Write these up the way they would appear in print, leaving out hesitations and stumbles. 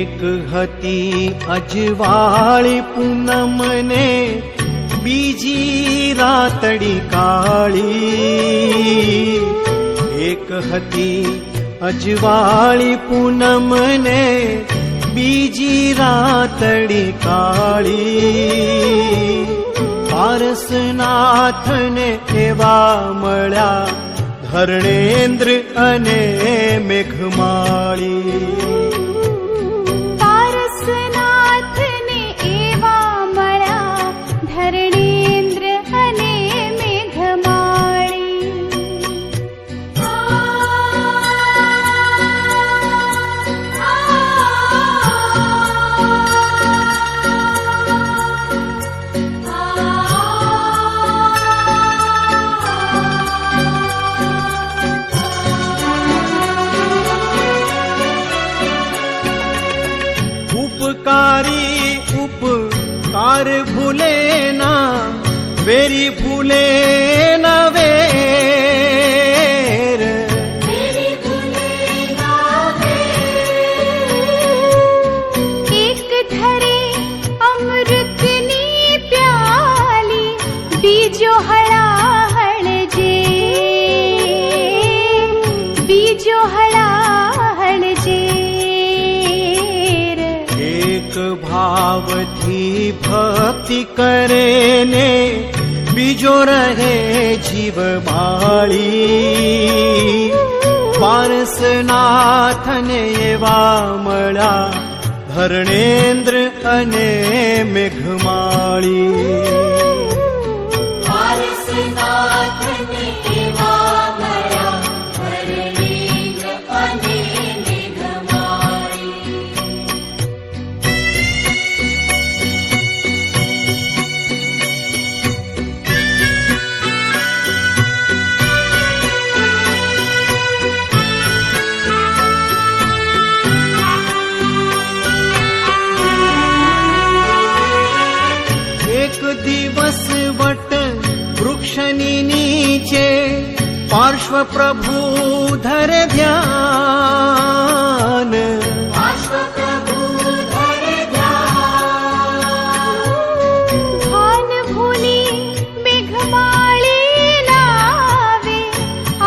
એક હતી અજવાળી પૂનમને બીજી રાતડી કાળી. એક હતી અજવાળી પૂનમને બીજી રાતડી કાળી. પારસનાથને એવા મળ્યા ધર્ણેન્દ્ર અને મેઘમાળી. પારસનાથને એવા મળ્યા ધર્ણેન્દ્ર અને મેઘમાળી. ઉપકારી ઉપકાર ભૂલે ના, વેરી ભૂલે ના વેર. એક ધરે અમૃતની પ્યાલી, બીજો હળાહળ જે, બીજો હળાહળ જે. એક ભાવથી ભક્તિ કરે ને બીજો રહે જીવ બાળી. પારસનાથને એવા મળ્યા ધર્ણેન્દ્ર અને મેઘમાળી. પારસનાથને એવા મળ્યા ધર્ણેન્દ્ર અને મેઘમાળી. એક દિવસ વટ વૃક્ષની નીચે પાર્શ્વ પ્રભુ ધરે ધ્યાન. ભાન ભૂલી મેઘમાળી લાવે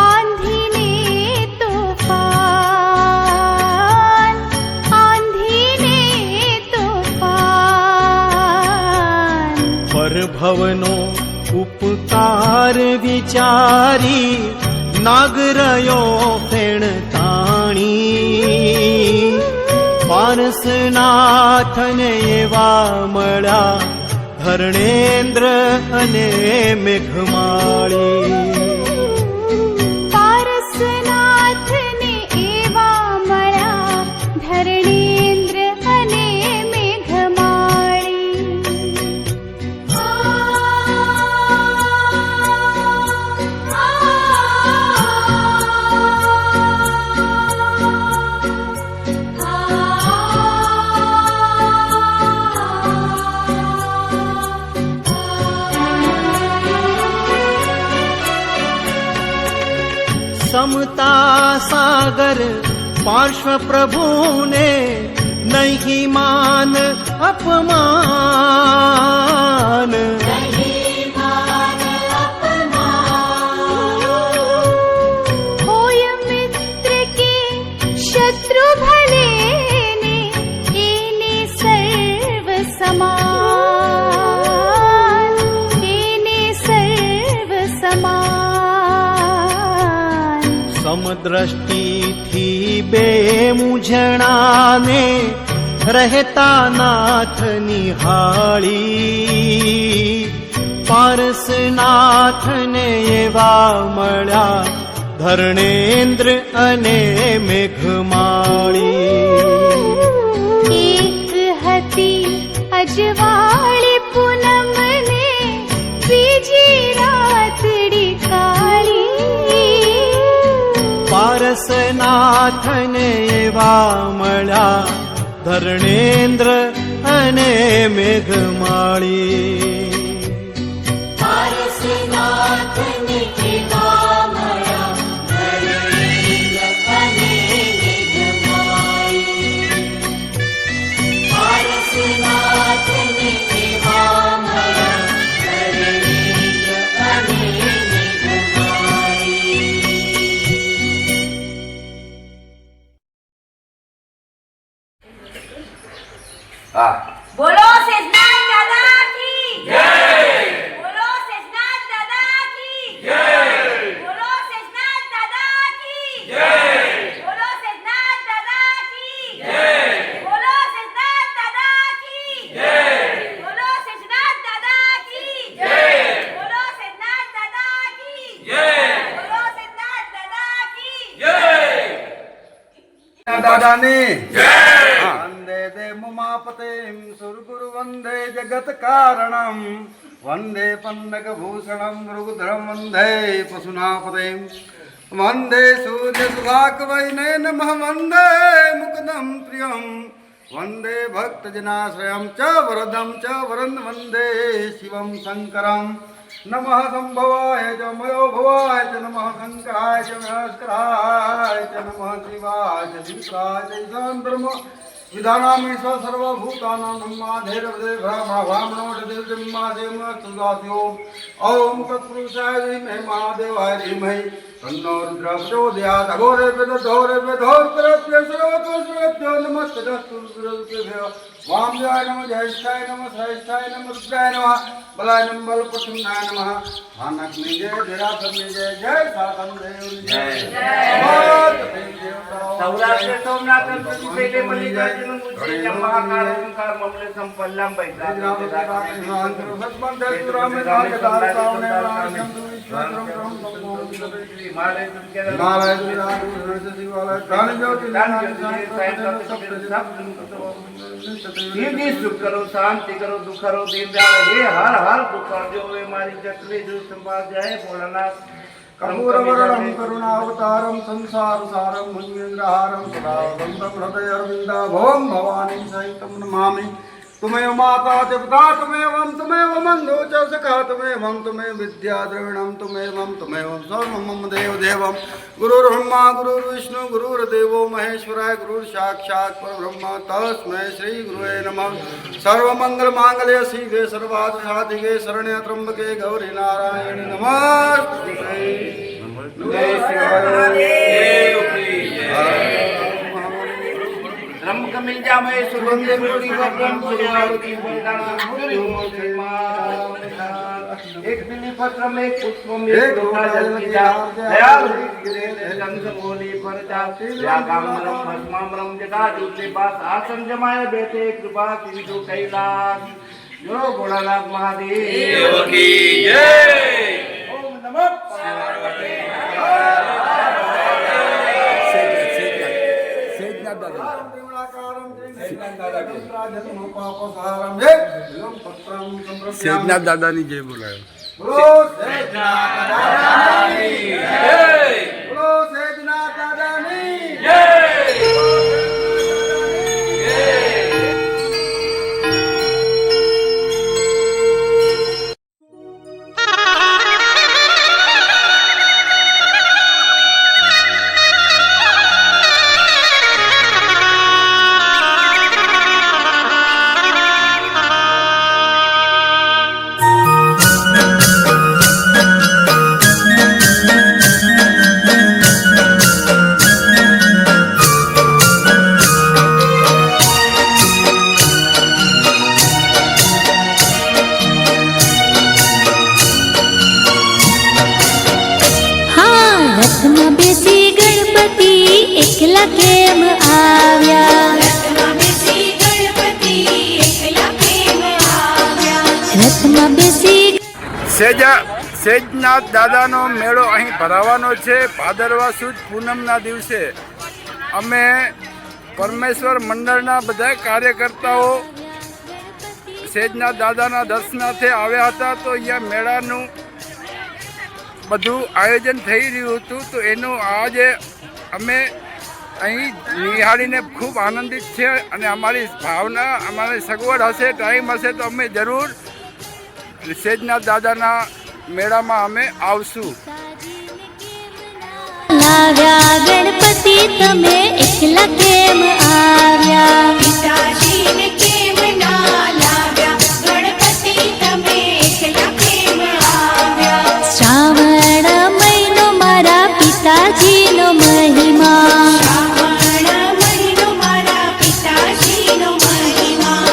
આંધીને તોફાન, આંધીને તોફાન. પરભવનો ઉપકાર વિચારી નાગરયો ફેણ તાણી. પારસનાથને એવા મળ્યા ધર્ણેન્દ્ર અને મેઘમાળી. પારસનાથને એવા મળ્યા ધર્ણેન્દ્ર અને મેઘમાળી. સમતા સાગર પાર્શ્વ પ્રભુને નહીં માન અપમાન. હોય મિત્ર કે શત્રુ ભલે ને એને સર્વ સમાન, એને સર્વ સમાન. સમદ્રષ્ટિથી બે મૂંઝણાને રહેતા નાથ નિહાળી. પારસનાથને એવા મળ્યા ધર્ણેન્દ્ર અને મેઘમાળી. એક હતી અજવાળી પૂનમને બીજી રાતડી કાળી. પારસનાથને એવા મળ્યા ધર્ણેન્દ્ર અને મેઘમાળી. પારસનાથને એવા મળ્યા ધર્ણેન્દ્ર અને મેઘમાળી. હા બોલો સેજનાથ દાદા કી જય બોલો સેજનાથ દાદા કી જય બોલો સેજનાથ દાદા કી જય બોલો સેજનાથ દાદા કી જય બોલો સેજનાથ દાદા કી જય બોલો સેજનાથ દાદા કી જય બોલો સેજનાથ દાદા કી જય બોલો સેજનાથ દાદા કી જય દાદાની જય વંદે દેવમાપતિમ સુરગુરુ વંદે જગત કારણમ વંદે પન્નગ ભૂષણમ મૃગધરમ વંદે પશુનાપતિમ વંદે સૂર્ય સુધાકવૈને નમઃ વંદે મુકુદમ પ્રિયમ વંદે ભક્તજનાશ્રયમ ચ વરદમ ચ વરદ વંદે શિવમ શંકરમ નમઃ સંભવાય ચ મયો ભવાય ચ નમઃ શંકરાય ચ મહેશ્વરાય ચ નમઃ શિવાય ચ શિવાય ચ ઈશાન વિધાનામીશ્વર સર્વભૂતાનાં બ્રહ્માધેરવદે બ્રાહ્મણોઢ દેવજન્માદેવ સુદાસ્યો ઓમ તત્પુરુષાય ધીમહિ મહાદેવાય ધીમહિ તન્નો રુદ્ર પ્રચોદયાત અઘોરે વેદધોરે વેધોર તરત્ય સર્વતો સર્વત્યો નમસ્તસ્તુ રુદ્રરૂપેભ્યો વામદેવાય નમઃ જ્યેષ્ઠાય નમઃ શ્રેષ્ઠાય નમઃ રુદ્રાય નમઃ બલાય નમઃ બલપ્રસન્નાય નમઃ ભાનકની જય ધરાસરની જય જય સાતન દેવની જય સૌરાષ્ટ્ર સોમનાથ પહેલે મળી જાય મહાકાળ ઓમકાર મમલે સંપલ્લમ પૈસા करो शांति करो दुख करो दीन दयाल हे हर हर दुख जो वे मारी जटली जो संभाल जाए भोलानाथ कर्पूरवरणं करुणावतारं संसारसारं भुजगेन्द्रहारं सदा वन्दं हृदयारविन्दाभवं भवानीं सहितं नमामि तुमेव माता च पिता तुमेव बन्धु च सखा तुमेव विद्या द्रविणं तुमेव सर्वं मम देवदेवं गुरुर्ब्रह्मा गुरुर्विष्णु गुरुर्देवो महेश्वराय गुरुर्साक्षात् परब्रह्म तस्मै श्रीगुरुवे नमः सर्वमङ्गलमाङ्गल्ये शिवे सर्वार्थसाधिके शरण्ये त्र्यम्बके गौरी नारायणि नमस्ते जय ब्रह्म कमिल जामय सुगंधे मुक्ति वक्रम सुरवारुति बलिदान एक बिली पत्र में एक पुष्प में एक लोटा जल की जा दयाल गंध बोली परचा या कामरम भस्मामरम जगा जूते पास आसन जमाए बैठे कृपा सिंधु कैलाश जो भोलानाथ महादेव की जय ओम नमः पार्वती સેજનાથ દાદાની જય બોલાયો બોલો સેજનાથ દાદાની જય રથમાં બેસી ગણપતિ એકલા કેમ આવ્યા રથમાં બેસી ગણપતિ એકલા કેમ આવ્યા રથમાં બેસી સેજનાથ દાદાનો મેળો અહીં ભરાવાનો છે ભાદરવા સુદ પૂનમના દિવસે અમે પરમેશ્વર મંડળના બધા કાર્યકર્તાઓ સેજનાથ દાદાના દર્શનાર્થે આવ્યા હતા તો અહીંયા મેળાનું બધું આયોજન થઈ રહ્યું હતું તો એનું આજે અમે અહીં નિહાળીને ખૂબ આનંદિત છે અને અમારી ભાવના અમારી સગવડ હશે ટાઈમ હશે તો અમે જરૂર સેજનાથ દાદાના મેળામાં અમે આવશું લાવ્યા ગણપતિ તમે એકલા કેમ આવ્યા પિતાજીને કેમ ના લાવ્યા ગણપતિ તમે એકલા કેમ આવ્યા શ્રાવણ મહિનો મારા પિતાજીનો મહિમા શ્રાવણ મહિનો મારા પિતાજીનો મહિમા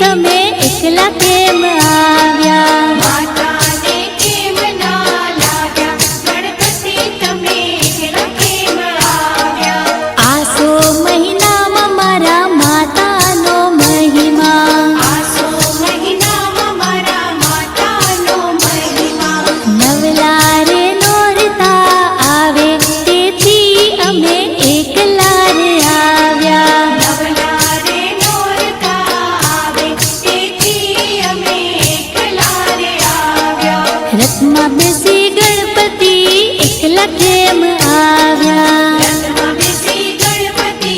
તમે એકલા કેમ આવ્યા? માતાને કેમ ના લાવ્યા? ગણપતિ તમે એકલા કેમ આવ્યા? આસો મહિનામાં મારા માતાનો મહિમા, આસો મહિનામાં મારા માતાનો મહિમા. નવલા રે નોરતા આવે તેથી અમે એકલા રે આવ્યા. નવલા રે નોરતા આવે તેથી અમે એકલા રે આવ્યા. રથમાં બેસી ગણપતિ એકલા કેમ આવ્યા? રથમાં બેસી ગણપતિ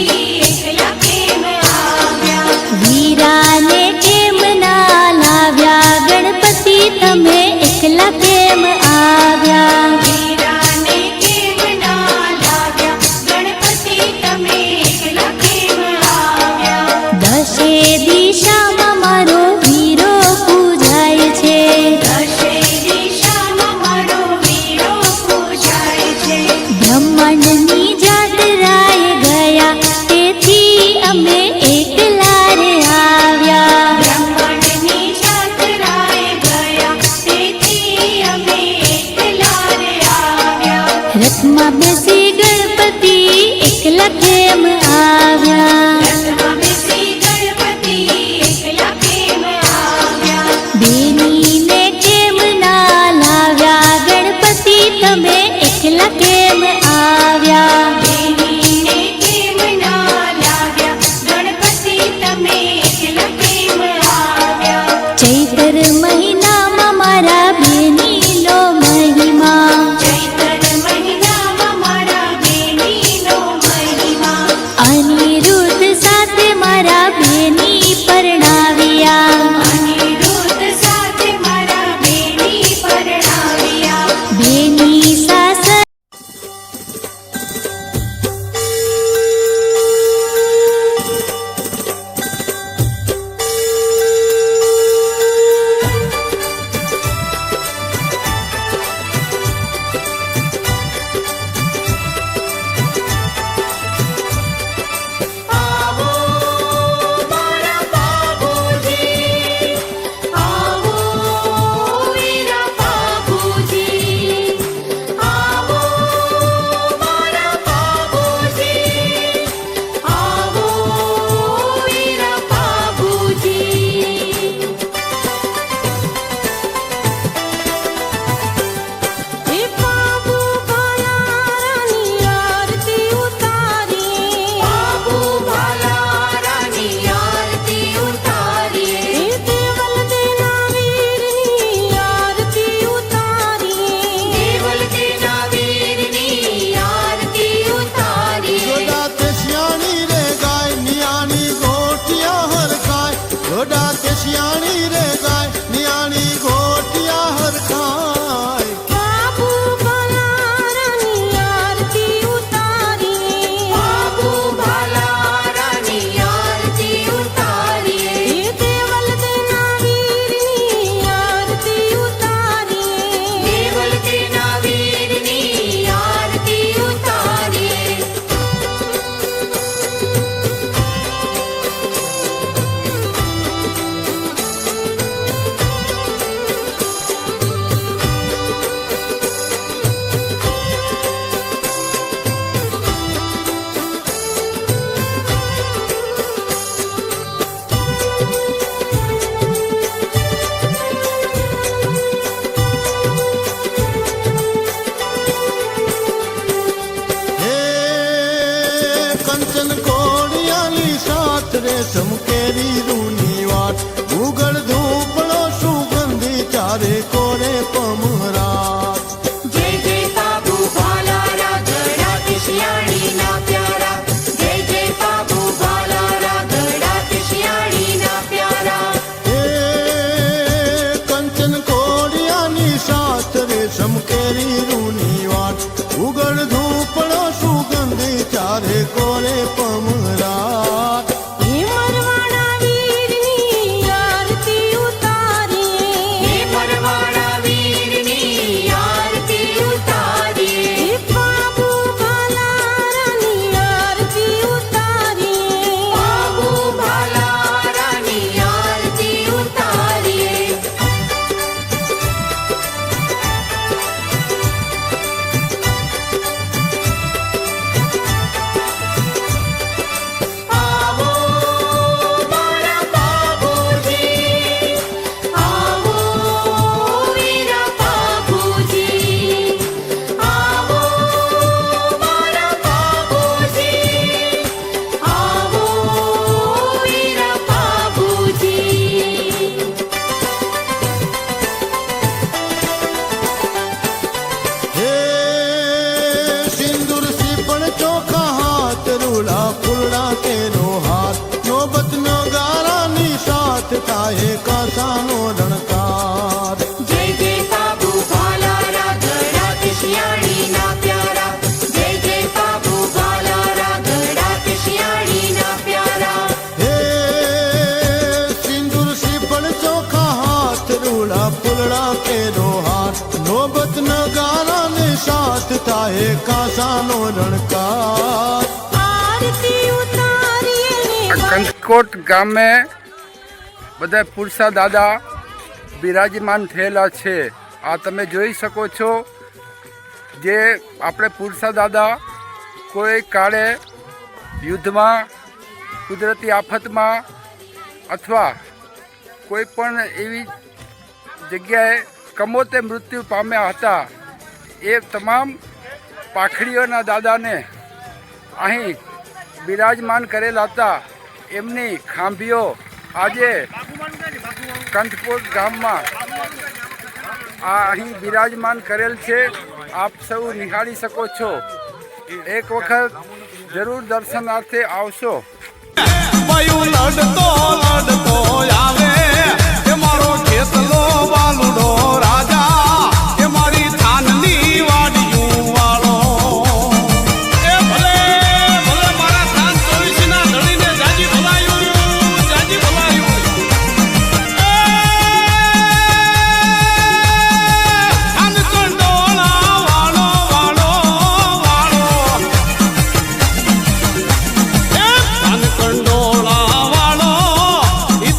એકલા કેમ આવ્યા? વીરાને કેમ ના લાવ્યા? ગણપતિ તમે એકલા કેમ આવ્યા? વીરાને કેમ ના લાવ્યા? ગણપતિ તમે એકલા કેમ આવ્યા? દશે દિશામાં મારો વીરો પૂજાય છે. દશે દિશામાં મારો વીરો પૂજાય છે. બ્રહ્માંડની જાત્રાએ ગયા તેથી અમે એકલા રે આવ્યા. બ્રહ્માંડની જાત્રાએ ગયા તેથી અમે એકલા રે આવ્યા. રથમાં બેસી ગણપતિ એકલા કેમ આવ્યા? રથમાં બેસી ગણપતિ એકલા કેમ આવ્યા? બેનીને કેમ ના લાવ્યા? ગણપતિ તમે એકલા કેમ આવ્યા? બેનીને કેમ ના લાવ્યા? ગણપતિ તમે એકલા કેમ આવ્યા? ચૈતર મહિનામાં મારા બેનીનો મહિમા, ચૈતર મહિનામાં મારા બેનીનો મહિમા. અનિરુદ્ધ સાથે મારા બેની પરણાવ્યા. અનિરુદ્ધ સાથે મારા બેની પરણાવ્યા. બેની સાસર આવો વીરા બાબુજી, આવો મારા બાબુજી, આવો વીરા બાબુજી. એ બાબુ ભાલારાની આરતી ઉતારીએ, બાબુ ભાલારાની આરતી ઉતારીએ. એ દેવલ દેના વીરની આરતી ઉતારીએ, દેવલ દેના વીરની આરતી ઉતારીએ. ગોડા તે શિયાણી રે ગાય નિયાણી ગોટિયા હરખાય. ગોડા તે શિયાણી રે ગાય નિયાણી ગોટિયા હરખાય. બાબુ ભાલારાની આરતી ઉતારીએ, બાબુ ભાલારાની આરતી ઉતારીએ. એ દેવલ દેના વીરની આરતી ઉતારીએ, દેવલ દેના વીરની આરતી ઉતારીએ. ફૂલડા કેરો હાર નોબત નગારા ને સાથ થાય કાસાનો રણકાર કંથકોટ ગામે બધા પુરસા દાદા બિરાજમાન થયેલા છે. આ તમે જોઈ શકો છો જે આપણે પુરસા દાદા કોઈ કાળે યુદ્ધમાં કુદરતી આફતમાં અથવા કોઈ પણ એવી જગ્યાએ કમોતે મૃત્યુ પામ્યા હતા. એ તમામ પાખડીઓના દાદાને અહીં બિરાજમાન કરેલા હતા. એમની ખાંભીઓ આજે કંથકોટ ગામમાં અહીં બિરાજમાન કરેલ છે. આપ સૌ નિહાળી શકો છો. એક વખત જરૂર દર્શનાર્થે આવશો. લડતો લડતો આવે એ મારો ખેતલો વાલુડો રાજા એ મારી થાનની વાડિયું વાળો એ ભલે ભલે મારા થાન 24 ના ધણીને જાજી ભલાયું થાન કંડોળા વાળો વાળો વાળો એ થાન કંડોળા વાળો ઈ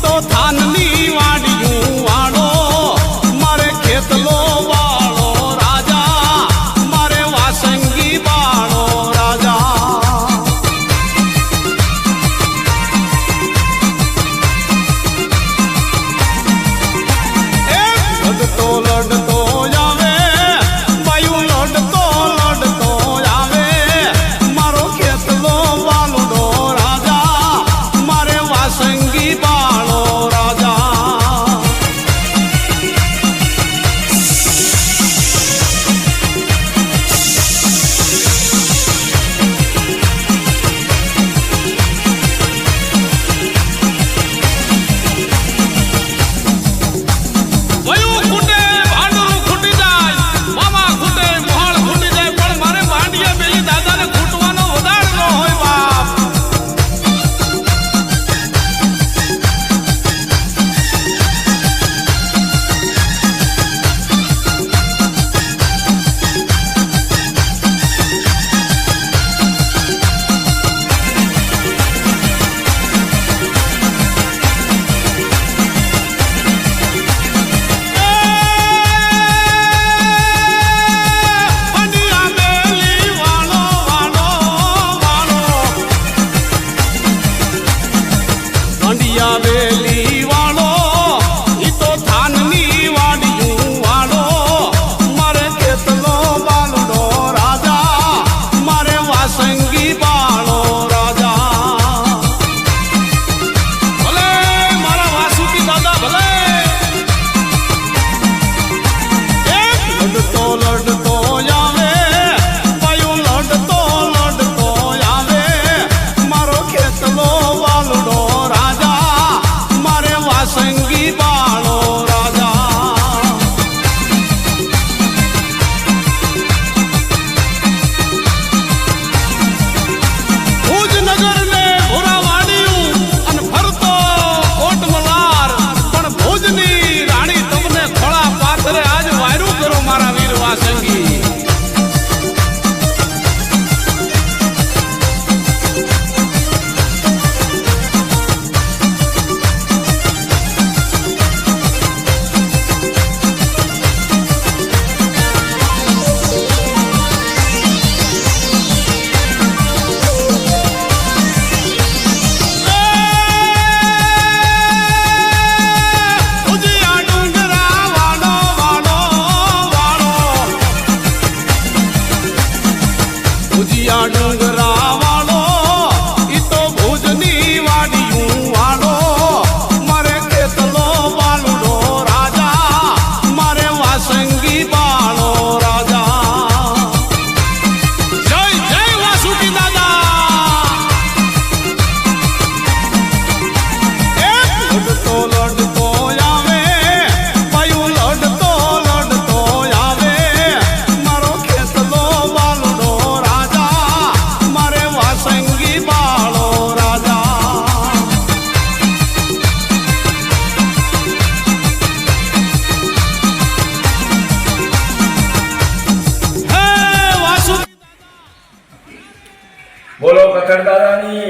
દાદાની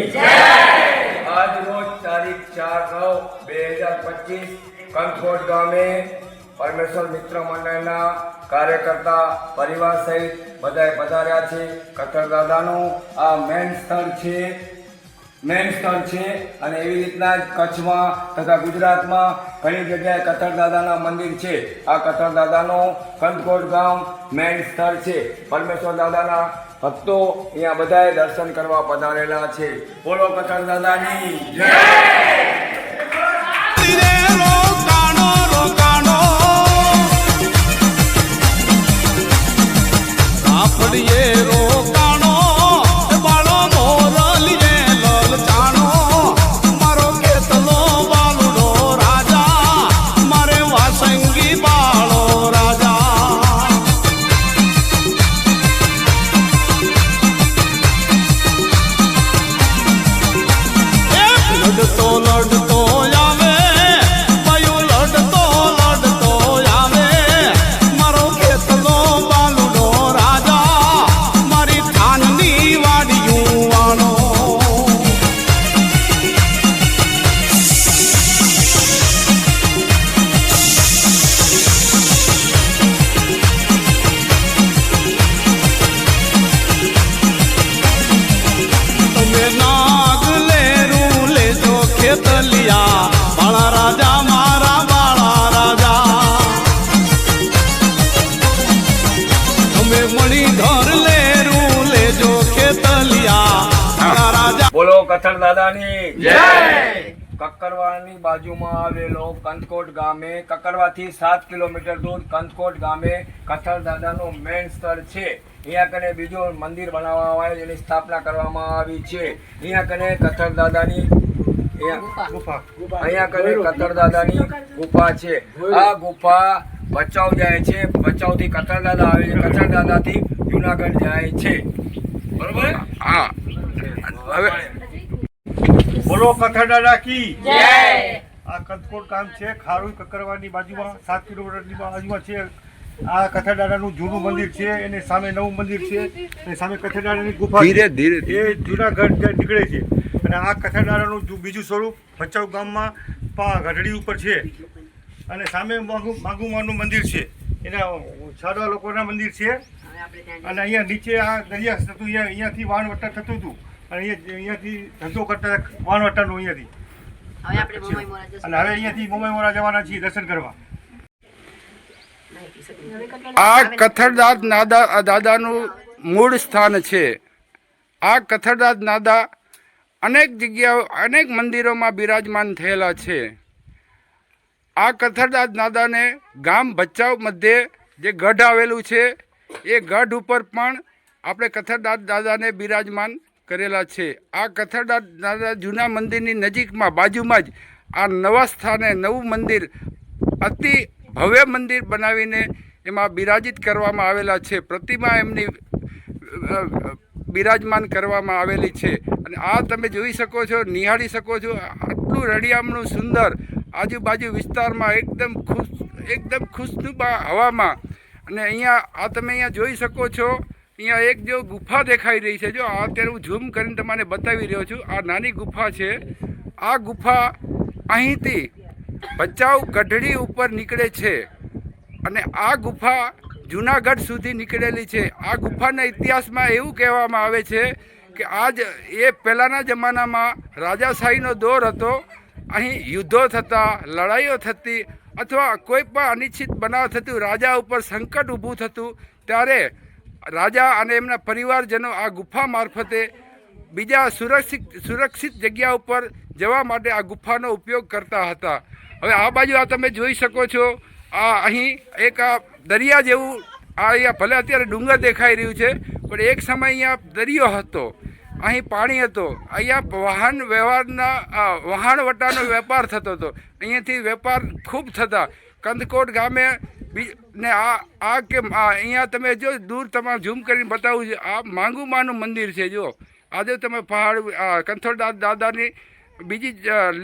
આજ રોજ તારીખ 4/9/2025 કંથકોટ ગામે પરમેશ્વર મિત્ર મંડળના કાર્યકર્તા પરિવાર સહિત બધાએ પધાર્યા છે. કથર દાદાનું આ મેન સ્થળ છે અને એવી રીતના જ કચ્છમાં તથા ગુજરાતમાં ઘણી જગ્યાએ કથર દાદાના મંદિર છે. આ કથર દાદાનું કંથકોટ ગામ મેન સ્થળ છે. પરમેશ્વર દાદાના ભક્તો અહીંયા બધાએ દર્શન કરવા પધારેલા છે. બોલો કથર દાદાની જય. રોકાણો રોકાણો કાપડીએ રોકાણો બાળો મોરલીએ લલચાણો મારો કેતલો બાલુડો રાજા મારે વાસંગી બાળો રાજા લડતો લડતો આવે પયો લડતો લડતો આવે મારો કેતલો બાલુડો રાજા મારી થાનની વાડિયું વાળો તમે નાગ લેરું લેજો ખેતલિયા બાળા રાજા મારા બાળા રાજા તમે મણિધર લેરું લેજો ખેતલિયા બાળા રાજા. બોલો કથર દાદાની જય. કક્કરવાડની બાજુમાં આવેલો કંથકોટ ગામે કક્કરવાડથી 7 કિલોમીટર દૂર કંથકોટ ગામે કથર દાદાનું મેન સ્થળ છે. અહીંયા કને બીજું મંદિર બનાવવામાં આવે જેની સ્થાપના કરવામાં આવી છે. અહીંયા કને કથર દાદાની અહીંયા કને કથર દાદાની ગુફા છે. આ ગુફા ભચાઉ જાય છે. ભચાઉથી કથર દાદા આવે છે. કથર દાદાથી જુનાગઢ જાય છે. બરોબર. હા હવે બોલો કથર દાદા કી જય. આ કંથકોટ ગામ છે ખારોઈ કક્કરવાડની બાજુમાં 7 કિલોમીટરની બાજુમાં છે. આ કથર દાદાનું જૂનું મંદિર છે, એને સામે નવું મંદિર છે અને સામે કથર દાદાની ગુફા છે. ધીરે ધીરે એ જુનાગઢ જે નીકળે છે અને આ કથર દાદાનું બીજું સ્વરૂપ ભચાઉ ગામમાં ગઢડી ઉપર છે અને સામે માગુમાનું મંદિર છે. એના સાદા લોકોના મંદિર છે અને અહીંયા નીચે આ દરિયા થતું અહીંયાથી વાણવટા થતું હતું અને અહીંયાથી ધંધો કરતા વાણવટાનું અહીંયાથી અને હવે અહીંયાથી મોમાઈ મોરા જવાના છીએ દર્શન કરવા. આ કથરદાસ દાદાનું મૂળ સ્થાન છે. આ કથરદાસ દાદા અનેક જગ્યાઓ અનેક મંદિરોમાં બિરાજમાન થયેલા છે. આ કથરદાસ દાદાને ગામ ભચાઉ મધ્યે જે ગઢ આવેલું છે એ ગઢ ઉપર પણ આપણે કથરદાસ દાદાને બિરાજમાન કરેલા છે. આ કથરદાસ દાદા જૂના મંદિરની નજીકમાં બાજુમાં જ આ નવા સ્થાને નવું મંદિર અતિ ભવ્ય મંદિર બનાવીને એમાં બિરાજિત કરવામાં આવેલા છે. પ્રતિમા એમની બિરાજમાન કરવામાં આવેલી છે અને આ તમે જોઈ શકો છો, નિહાળી શકો છો. આટલું રળિયામણું સુંદર આજુબાજુ વિસ્તારમાં એકદમ ખુશનુમા હવામાં અને અહીંયા આ તમે અહીંયા જોઈ શકો છો. અહીંયા એક જો ગુફા દેખાઈ રહી છે. જો આ અત્યારે હું ઝૂમ કરીને તમને બતાવી રહ્યો છું. આ નાની ગુફા છે. આ ગુફા અહીંથી ભચાઉ ગઢડી ઉપર નીકળે છે અને આ ગુફા જુનાગઢ સુધી નીકળેલી છે. આ ગુફાના ઇતિહાસમાં એવું કહેવામાં આવે છે કે આજ એ પહેલાંના જમાનામાં રાજાશાહીનો દોર હતો. અહીં યુદ્ધો થતા, લડાઈઓ થતી અથવા કોઈ પણ અનિશ્ચિત બનાવ થતું, રાજા ઉપર સંકટ ઊભું થતું ત્યારે રાજા અને એમના પરિવારજનો આ ગુફા મારફતે બીજા સુરક્ષિત જગ્યા ઉપર જવા માટે આ ગુફાનો ઉપયોગ કરતા હતા. હવે આ બાજુ આ તમે જોઈ શકો છો. આ અહીં એક આ દરિયા જેવું આ અહીંયા ભલે અત્યારે ડુંગર દેખાઈ રહ્યું છે પણ એક સમય અહીંયા દરિયો હતો, અહીં પાણી હતો. અહીંયા વહાણવટાનો વેપાર થતો હતો. અહીંયાથી વેપાર ખૂબ થતા. કંથકોટ ગામે ને અહીંયા તમે જો દૂર તમારે ઝૂમ કરીને બતાવું છે. આ માંગુમાનું મંદિર છે. જો આજે તમે પહાડ કંથકોટ દાદાની બીજી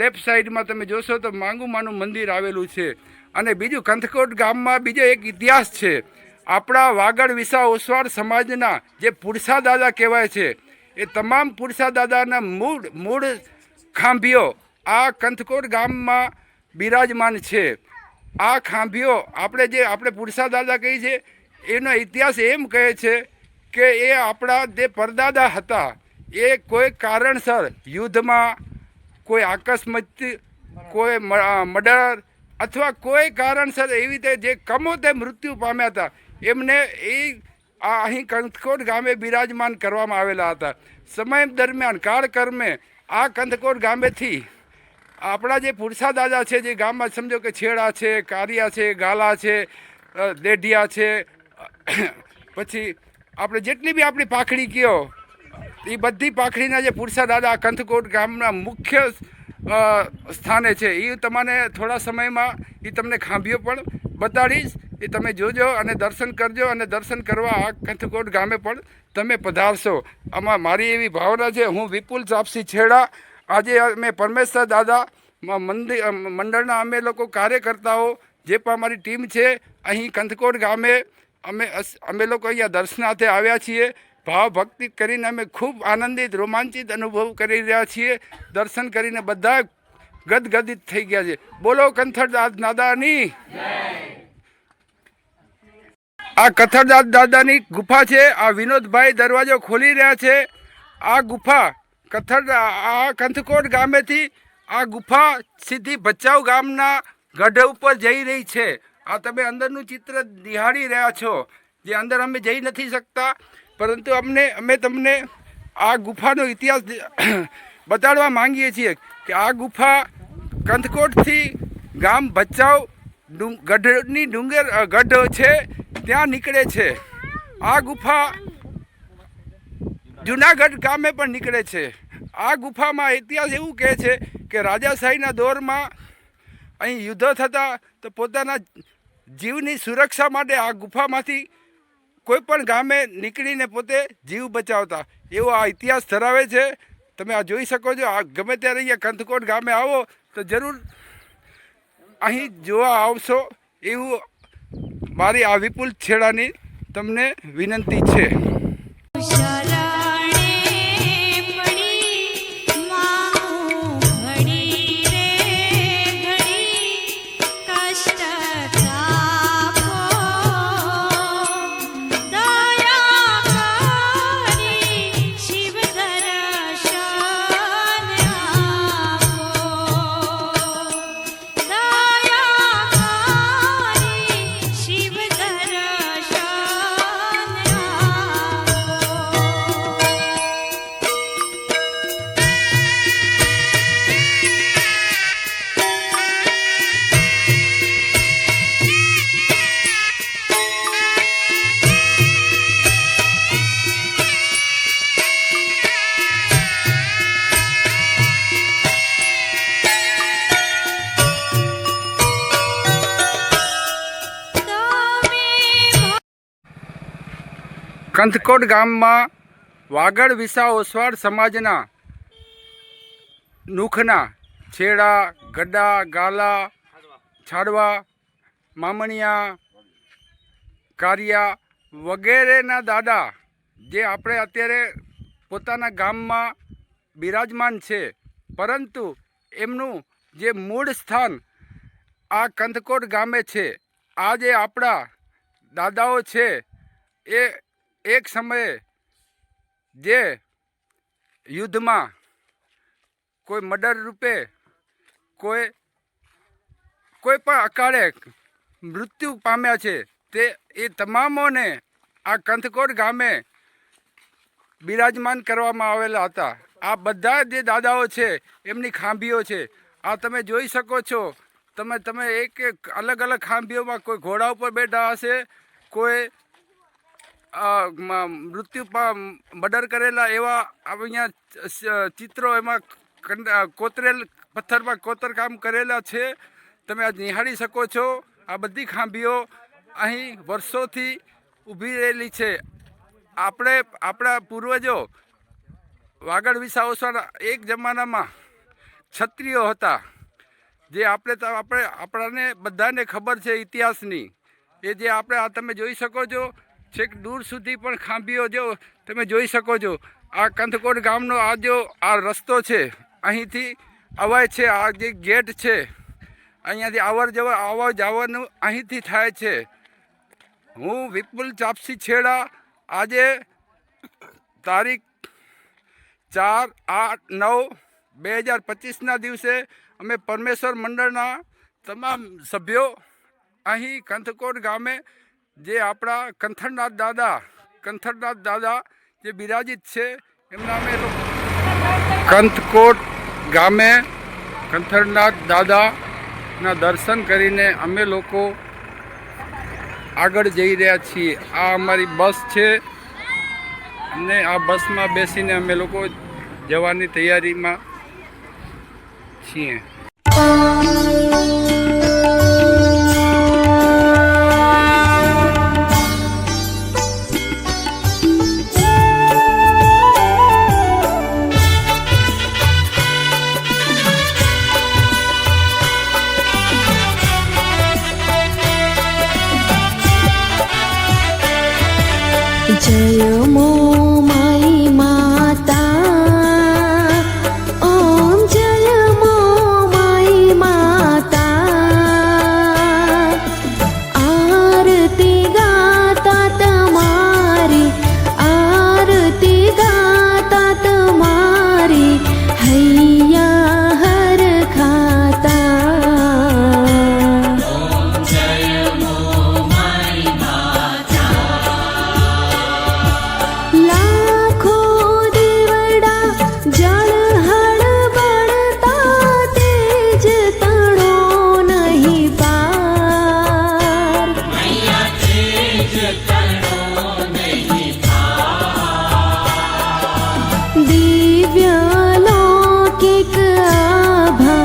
લેફ્ટ સાઈડમાં તમે જોશો તો માંગુમાનું મંદિર આવેલું છે. અને બીજું કંથકોટ ગામમાં બીજો એક ઇતિહાસ છે. આપણા વાગડ વિસા ઓસવાડ સમાજના જે પુરસા દાદા કહેવાય છે એ તમામ પુરસા દાદાના મૂળ ખાંભીઓ આ કંથકોટ ગામમાં બિરાજમાન છે. આ ખાંભીઓ આપણે પુરસા દાદા કહીએ છીએ, એનો ઇતિહાસ એમ કહે છે કે એ આપણા જે પરદાદા હતા એ કોઈ કારણસર યુદ્ધમાં, કોઈ આકસ્મિક, કોઈ મર્ડર અથવા કોઈ કારણસર એવી રીતે જે કમોતે મૃત્યુ પામ્યા હતા એમને અહીં કંથકોટ ગામે બિરાજમાન કરવામાં આવેલા હતા. સમય દરમિયાન કાળક્રમે આ કંથકોટ ગામેથી આપણા જે પુરસા દાદા છે, જે ગામમાં સમજો કે છેડા છે, કારિયા છે, ગાલા છે, દેઢિયા છે, પછી આપણે જેટલી બી આપણી પાખડી કયો એ બધી પાખડીના જે પુરસા દાદા કંથકોટ ગામના મુખ્ય સ્થાને છે. એ તમને થોડા સમયમાં એ તમને ખાંભીઓ પણ બતાડીશ. એ તમે જોજો અને દર્શન કરજો, અને દર્શન કરવા આ કંથકોટ ગામે પણ તમે પધારશો. આમાં મારી એવી ભાવના છે. હું વિપુલ ચાપસી છેડા, આજે અમે પરમેશ્વર દાદા મંડળના અમે લોકો કાર્યકર્તાઓ જે પણ અમારી ટીમ છે અહીં કંથકોટ ગામે અમે લોકો અહીંયા દર્શનાર્થે આવ્યા છીએ. ભાવ ભક્તિ કરીને અમે ખૂબ આનંદિત, રોમાંચિત અનુભવ કરી રહ્યા છીએ. દર્શન કરીને બધા ગદગદિત થઈ ગયા છે. બોલો કંથરદાસ દાદાની. આ કથરદાસ દાદાની ગુફા છે. આ વિનોદભાઈ દરવાજો ખોલી રહ્યા છે. આ ગુફા આ કંથકોટ ગામેથી આ ગુફા સીધી ભચાઉ ગામના ગઢ ઉપર જઈ રહી છે. આ તમે અંદરનું ચિત્ર નિહાળી રહ્યા છો. જે અંદર અમે જઈ નથી શકતા, પરંતુ અમે તમને આ ગુફાનો ઇતિહાસ બતાડવા માંગીએ છીએ કે આ ગુફા કંથકોટથી ગામ ભચાઉ ગઢની ગઢ છે ત્યાં નીકળે છે. આ ગુફા જુનાગઢ ગામે પણ નીકળે છે. આ ગુફામાં ઇતિહાસ એવું કહે છે કે રાજાશાહીના દોરમાં અહીં યુદ્ધો થતા તો પોતાના જીવની સુરક્ષા માટે આ ગુફામાંથી કોઈ પણ ગામે નીકળીને પોતે જીવ બચાવતા, એવો આ ઇતિહાસ ધરાવે છે. તમે આ જોઈ શકો છો. આ ગમે ત્યારે અહીંયા કંથકોટ ગામે આવો તો જરૂર અહીં જોવા આવશો, એવું મારી આ વિપુલ છેડાની તમને વિનંતી છે. કંથકોટ ગામમાં વાગડ વિસા ઓસવાડ સમાજના નુખના છેડા, ગડા, ગાલા, છાડવા, મામણિયા, કારિયા વગેરેના દાદા જે આપણે અત્યારે પોતાના ગામમાં બિરાજમાન છે, પરંતુ એમનું જે મૂળ સ્થાન આ કંથકોટ ગામે છે. આ જે આપણા દાદાઓ છે એ એક સમયે જે યુદ્ધમાં કોઈ મર્ડર રૂપે કોઈ પણ અકાળે મૃત્યુ પામ્યા છે, તે એ તમામોને આ કંથકોટ ગામે બિરાજમાન કરવામાં આવેલા હતા. આ બધા જે દાદાઓ છે એમની ખાંભીઓ છે. આ તમે જોઈ શકો છો. તમે એક અલગ અલગ ખાંભીઓમાં કોઈ ઘોડા ઉપર બેઠા હશે, કોઈ મૃત્યુ મર્ડર કરેલા એવા અહીંયા ચિત્રો એમાં કોતરેલ પથ્થરમાં કોતરકામ કરેલા છે. તમે આ નિહાળી શકો છો. આ બધી ખાંભીઓ અહીં વર્ષોથી ઊભી રહેલી છે. આપણા પૂર્વજો વાગડ વિસા ઓસવાડ એક જમાનામાં ક્ષત્રિયો હતા, જે આપણાને બધાને ખબર છે ઇતિહાસની. એ જે આ તમે જોઈ શકો છો, છેક દૂર સુધી પણ ખાંભીઓ જો તમે જોઈ શકો છો. આ કંથકોટ ગામનો આ રસ્તો છે, અહીંથી અવાય છે, આ જે ગેટ છે અહીંયાથી આવવા જવાનું અહીંથી થાય છે. હું વિપુલ ચાપસી છેડા આજે તારીખ 4/8/9/2025ના દિવસે અમે પરમેશ્વર મંડળના તમામ સભ્યો અહીં કંથકોટ ગામે જે આપણા કંથરનાથ દાદા જે બિરાજિત છે એમના અમે કંથકોટ ગામે કંથરનાથ દાદાના દર્શન કરીને અમે લોકો આગળ જઈ રહ્યા છીએ. આ અમારી બસ છે અને આ બસમાં બેસીને અમે લોકો જવાની તૈયારીમાં છીએ. जय मो माई माता, ओम जय मो माई माता, आरती गाता तमारी, आरती गाता तमारी, हैया हर खाता. लाखो देवड़ा जल हड़बड़ता तेज तड़ो नहीं पार. दिव्यालौकिक आभा,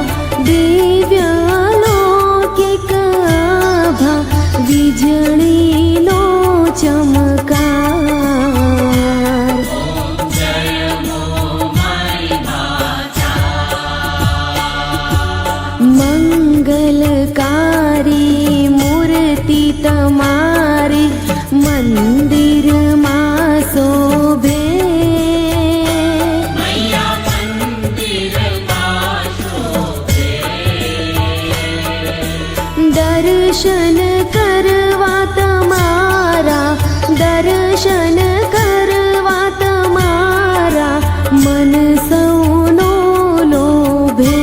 दिव्यालौकिक आभा, વીજળીનો ચમકાર. મંગલકારી મૂર્તિ તમારી મંદિરમાં શોભે. દર્શન કરવા તમારા, દર્શન કરવા તમારા, મન સૌનો લોભે.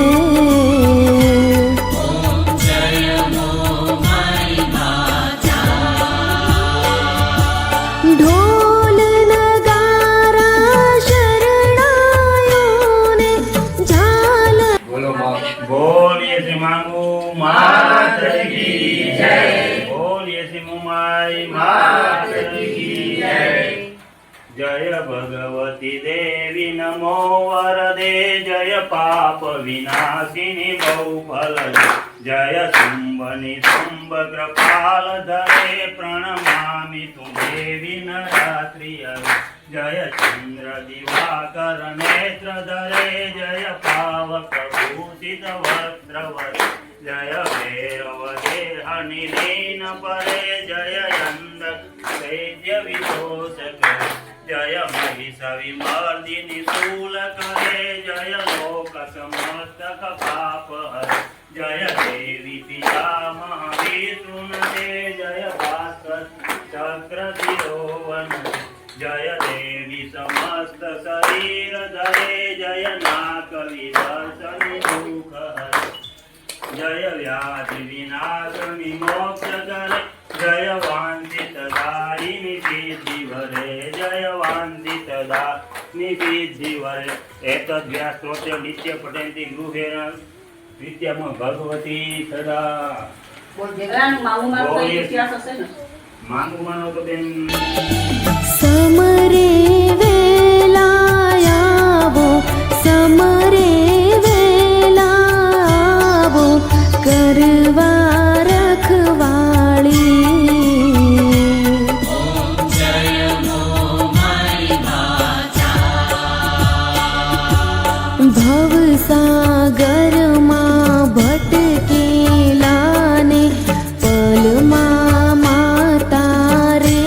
ઢોલ નગારા શરણાયોને ઝાલ. બોલીએ શ્રી માંગુ માત કી જય. બોલીએ શ્રી મુમાઈ માત કી જય. જય ભગવતી દેવી નમો વરદે, જય પાપ વિનાશિની બહુફલ, જય શુંભની શુંભ કૃપાલ ધરે, પ્રણમામિ તું દેવી નરાત્રિય. જય ચંદ્ર દિવાકર નેત્ર ધરે, જય પાવક ભૂષિત વસ્ત્રવર, જય ભૈરવ દેહ નિલીન પરે, જય અંધ વૈદ્ય વિદોષક, જય મહિષ વિમર્દિની શૂલ કરે, જય લોક સમસ્તક પાપ હર, જય દેવી પિતામહ વિષ્ણુનદે, જય ભાસ્કર ચક્ર શિરોવન, જય દેવી સમસ્ત શરીર ધરે, જય નાક વિદર્શન દુઃખ હર, જય વ્યાધિ વિનાશ વિમોક્ષ કરે, જય વાંછિત દાયિની સિદ્ધિ વરે, જય વાંછિત દાયિની સિદ્ધિ વરે. એતદ્વ્યા સ્ત્રોત્ર નિત્ય પઠન્તિ ગૃહેણ વિદ્યામાં ભગવતી સદા. માંગુ માનો તો બેન. સમરે વેલાયાવો, સમરે વેલાવો, કરવા રખવાળી. ભવસાગરમાં ભટકેલાને પલમાં માતા રે.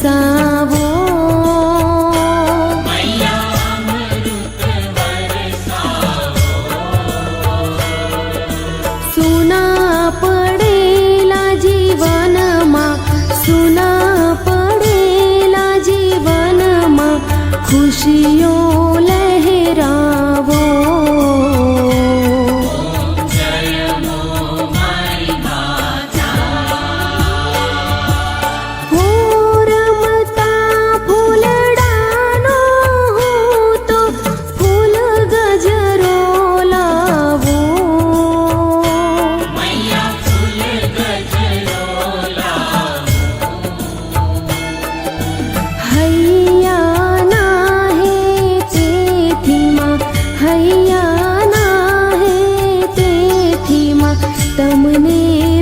વરસાવો સુના પડેલા જીવનમાં સુના પડેલા જીવનમાં ખુશીઓ લહેરાવો હો રમતા ફૂલડાનો હું તો ફૂલ ગજરો લાવો હૈયા ના હે તેથી માં હૈયા ના હે તેથી માં તમને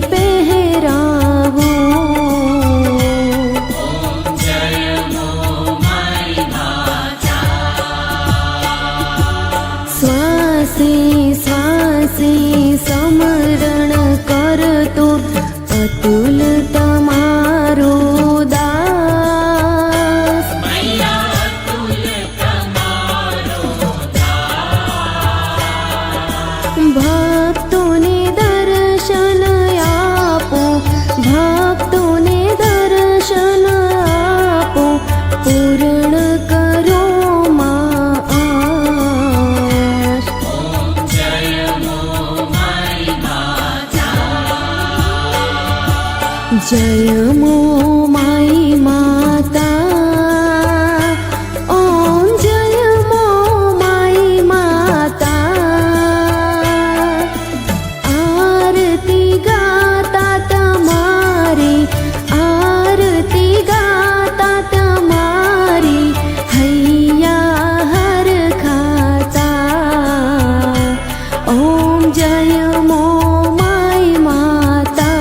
પહેરાવો શ્વાસે શ્વાસે સમરણ કરતો અતુલ તમારો દાસ ભક્તોને દર્શન આપો ભક્તોને દર્શન આપો પૂર્ણ કરો માં આશ જય મો માઈ માતા ઓમ જય મો માઈ માતા આરતી ગાતા તમારી આરતી ગાતા તમારી હૈયા હર ખાતા ઓમ જય મો માઈ માતા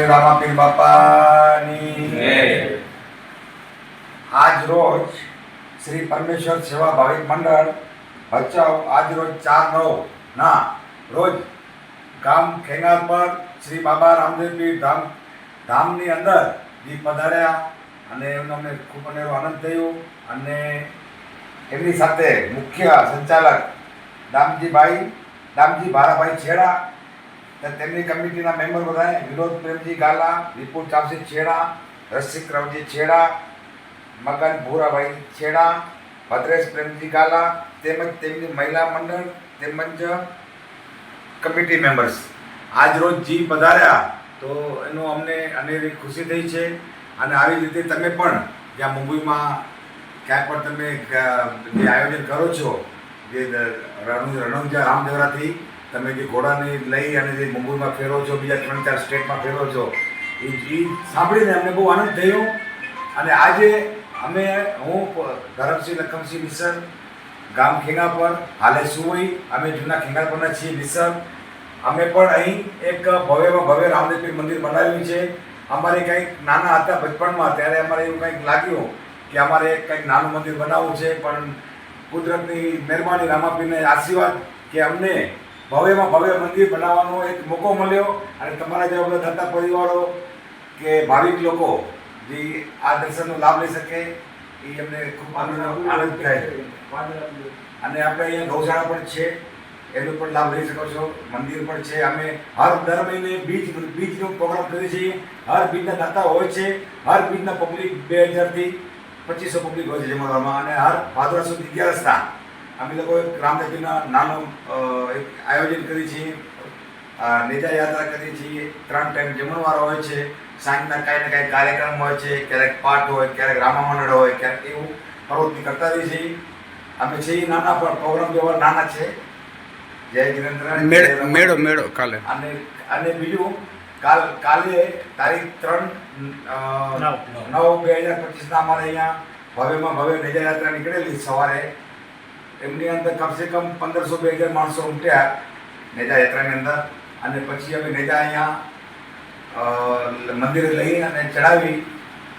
રામાપીર બાપાની આજ રોજ શ્રી પરમેશ્વર સેવા ભાવિક મંડળ ભચાઉ આજ રોજ 4/9 ના રોજ ગામ ખેંગાર પર શ્રી બાબા રામદેવ પીર ધામની અંદર જે પધાર્યા અને એમનો અમને ખૂબ અનેરો આનંદ થયો અને એમની સાથે મુખ્ય સંચાલક દામજી ભારાભાઈ છેડા તેમની કમિટીના મેમ્બર બધા વિનોદ પ્રેમજી ગાલા, વિપુલ ચાવસી છેડા, રસિક રાવજી છેડા, મગન ભૂરાભાઈ છેડા, ભદ્રેશ પ્રેમજી ગાલા તેમજ તેમની મહિલા મંડળ તેમજ કમિટી મેમ્બર્સ આજ રોજ જી પધાર્યા તો એનો અમને અનેરી ખુશી થઈ છે. અને આવી રીતે તમે પણ જ્યાં મુંબઈમાં ક્યાંય પણ તમે જે આયોજન કરો છો જે રણુંજા રામદેવરાથી તમે જે ઘોડાને લઈ અને જે મુંબઈમાં ફેરો છો, બીજા 3-4 સ્ટેટમાં ફેરો છો, એ સાંભળીને અમને બહુ આનંદ થયો. અને આજે હું ધરમસિંહ લખમસિંહ નિસર ગામ ખેંગાપર હાલે સુવઈ અમે જૂના ખેંગાપરના છીએ નિસર. અમે પણ અહીં એક ભવ્યમાં ભવ્ય રામદેવ પીર મંદિર બનાવ્યું છે. અમારે કંઈક નાના હતા બચપણમાં ત્યારે અમારે એવું કંઈક લાગ્યું કે અમારે કંઈક નાનું મંદિર બનાવવું છે, પણ કુદરતની મહેરબાની રામાપીરને આશીર્વાદ કે અમને ભવ્યમાં ભવ્ય મંદિર બનાવવાનો એક મોકો મળ્યો. અને તમારા જેવા બધા ધરતા પરિવારો કે ભાવિક લોકો જે આ દર્શનનો લાભ લઈ શકે એ અમને ખૂબ આનંદ થાય. અને આપણે અહીંયા ગૌશાળા પણ છે, એનો પણ લાભ લઈ શકો છો. મંદિર પણ છે. અમે દર મહિને બીજનો પ્રોગ્રામ કરીએ છીએ. હર બીજના દાતા હોય છે. હર બીજના પબ્લિક 2000 થી 2500 પબ્લિક હોય છે જમણવારમાં. અને હર ભાદરવા સુદ 11 અમે લોકો રામદેવપીરના નાનું એક આયોજન કરીએ છીએ. નેજા યાત્રા કરીએ છીએ. 3 ટાઈમ જમણવાર હોય છે. સાંજના કાંઈ ને કાંઈ કાર્યક્રમ હોય છે. ક્યારેક પાઠ હોય, ક્યારેક રામા મંડળ હોય, ક્યારેક એવું પ્રવૃત્તિ કરતા રહીએ છીએ. અમે છીએ નાના પણ પ્રોગ્રામ જેવા નાના છે. જય જીનેન્દ્ર મેળો કાલે. અને બીજું કાલે તારીખ 3/9/2025 અમારે અહીંયા ભવ્યમાં ભવ્ય નેજા યાત્રા નીકળેલી સવારે. એમની અંદર કમસે કમ 1500-2000 માણસો ઉમટ્યા નેજા યાત્રાની અંદર. અને પછી અમે નેજા અહીંયા મંદિરે લઈ અને ચડાવી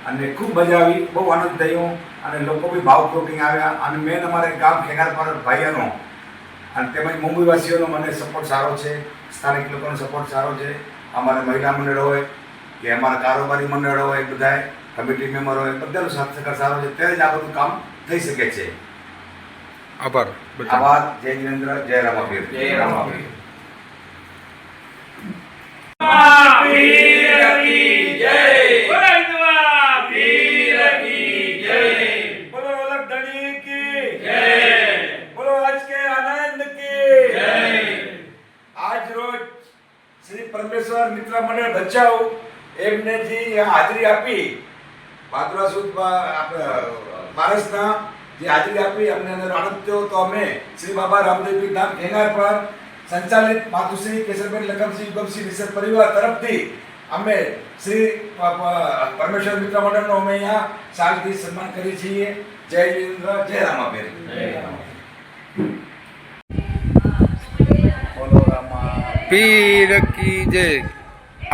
અને ખૂબ મજા આવી, બહુ આનંદ થયો. અને લોકો બી ભાવપૂર્વક આવ્યા. અને મેન અમારે ગામ ખેંગાર પર ભાઈઓનો અને તેમજ મુંબઈવાસીઓનો મને સપોર્ટ સારો છે. સ્થાનિક લોકોનો સપોર્ટ સારો છે. અમારા મહિલા મંડળ હોય કે અમારા કારોબારી મંડળ હોય, બધાએ કમિટી મેમ્બર હોય, બધાનો સાથ સહકાર સારો છે. ત્યારે જ આ બધું કામ થઈ શકે છે. આભાર. જય જીનેન્દ્ર, જય રામાપીર. જય રામાપીર. પરમેશ્વર મિત્ર મંડળ ભચાઉ એમને જે હાજરી આપી ભાદરવા સુદ માણસના જે હાજરી આપી અમને આનંદ થયો. તો અમે શ્રી બાબા રામદેવ પીર ધામ ખેંગાર પર સંચાલિત માતુશ્રી કેશરબેન લખમસિંહ યુગમસિંહ નિસર પરિવાર તરફથી અમે શ્રી પરમેશ્વર મિત્ર મંડળનો અમે અહીંયા સાલથી સન્માન કરીએ છીએ. જય જીનેન્દ્ર, જય રામાપીર. પીર કી જય.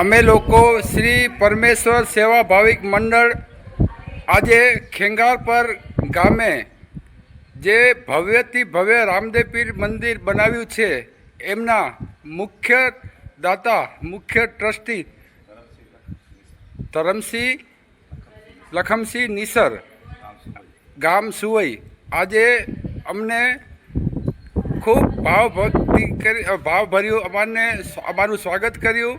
અમે લોકો શ્રી પરમેશ્વર સેવા ભાવિક મંડળ આજે ખેંગાર પર ગામે જે ભવ્યથી ભવ્ય રામદેવ પીર મંદિર બનાવ્યું છે એમના મુખ્ય દાતા, મુખ્ય ટ્રસ્ટી ધરમસિંહ લખમસિંહ નિસર ગામ સુવઈ આજે અમને ખૂબ ભાવભર્યું અમારું સ્વાગત કર્યું.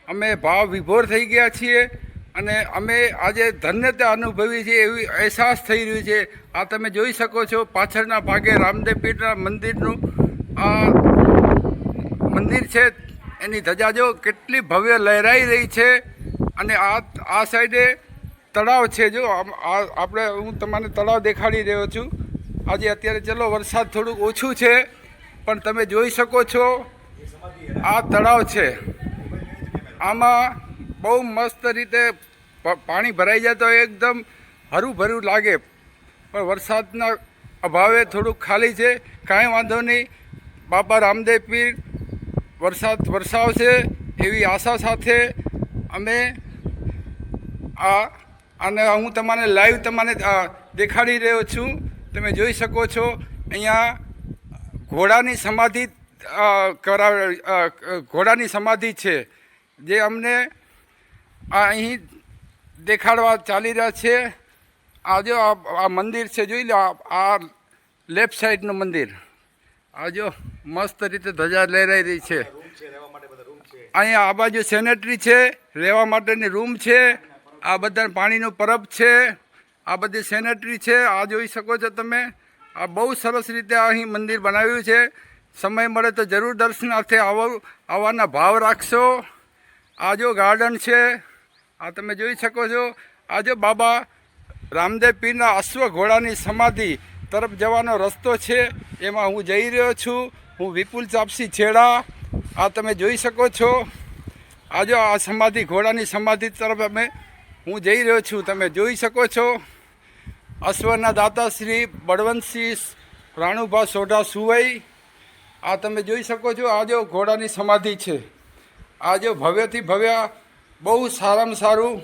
અમે ભાવ વિભોર થઈ ગયા છીએ અને અમે આજે ધન્યતા અનુભવી છે એવી અહેસાસ થઈ રહ્યું છે. આ તમે જોઈ શકો છો પાછળના ભાગે રામદેવ પીરના મંદિરનું આ મંદિર છે. એની ધજા જો કેટલી ભવ્ય લહેરાઈ રહી છે. અને આ સાઈડે તળાવ છે. જો હું તમને તળાવ દેખાડી રહ્યો છું. આજે અત્યારે ચલો વરસાદ થોડુંક ઓછું છે પણ તમે જોઈ શકો છો આ તળાવ છે. આમાં બહુ મસ્ત રીતે પાણી ભરાઈ જાય તો એકદમ હરું લાગે, પણ વરસાદના અભાવે થોડુંક ખાલી છે. કાંઈ વાંધો નહીં, બાબા રામદેવ પીર વરસાદ વરસાવશે એવી આશા સાથે અમે અને હું તમને લાઈવ તમને દેખાડી રહ્યો છું. તમે જોઈ શકો છો અહીંયા ઘોડાની સમાધિ ઘોડાની સમાધિ છે જે અમને અહીં દેખાડવા ચાલી રહ્યા છે. આ જો આ મંદિર છે, જોઈ લો. આ લેફ્ટ સાઈડનું મંદિર, આ જો મસ્ત રીતે ધજા લહેરાઈ રહી છે. અહીંયા આ બાજુ સેનેટરી છે, રહેવા માટેની રૂમ છે. આ બધા પાણીનું પરબ છે, આ બધી સેનેટરી છે. આ જોઈ શકો છો તમે. આ બહુ સરસ રીતે અહીં મંદિર બનાવ્યું છે. સમય મળે તો જરૂર દર્શનાર્થે આવવાના ભાવ રાખશો. આ જો ગાર્ડન છે, આ તમે જોઈ શકો છો. આ જો બાબા રામદેવ પીરના અશ્વ ઘોડાની સમાધિ તરફ જવાનો રસ્તો છે, એમાં હું જઈ રહ્યો છું. હું વિપુલ ચાપસી છેડા. આ તમે જોઈ શકો છો. આ જો આ સમાધિ ઘોડાની સમાધિ તરફ હું જઈ રહ્યો છું. તમે જોઈ શકો છો. અશ્વના દાતા શ્રી બળવંતસિંહ રાણુભા સોઢા સુવઈ. આ તમે જોઈ શકો છો. આ જો ઘોડાની સમાધિ છે. આ જો ભવ્યથી ભવ્ય બહુ સારામાં સારું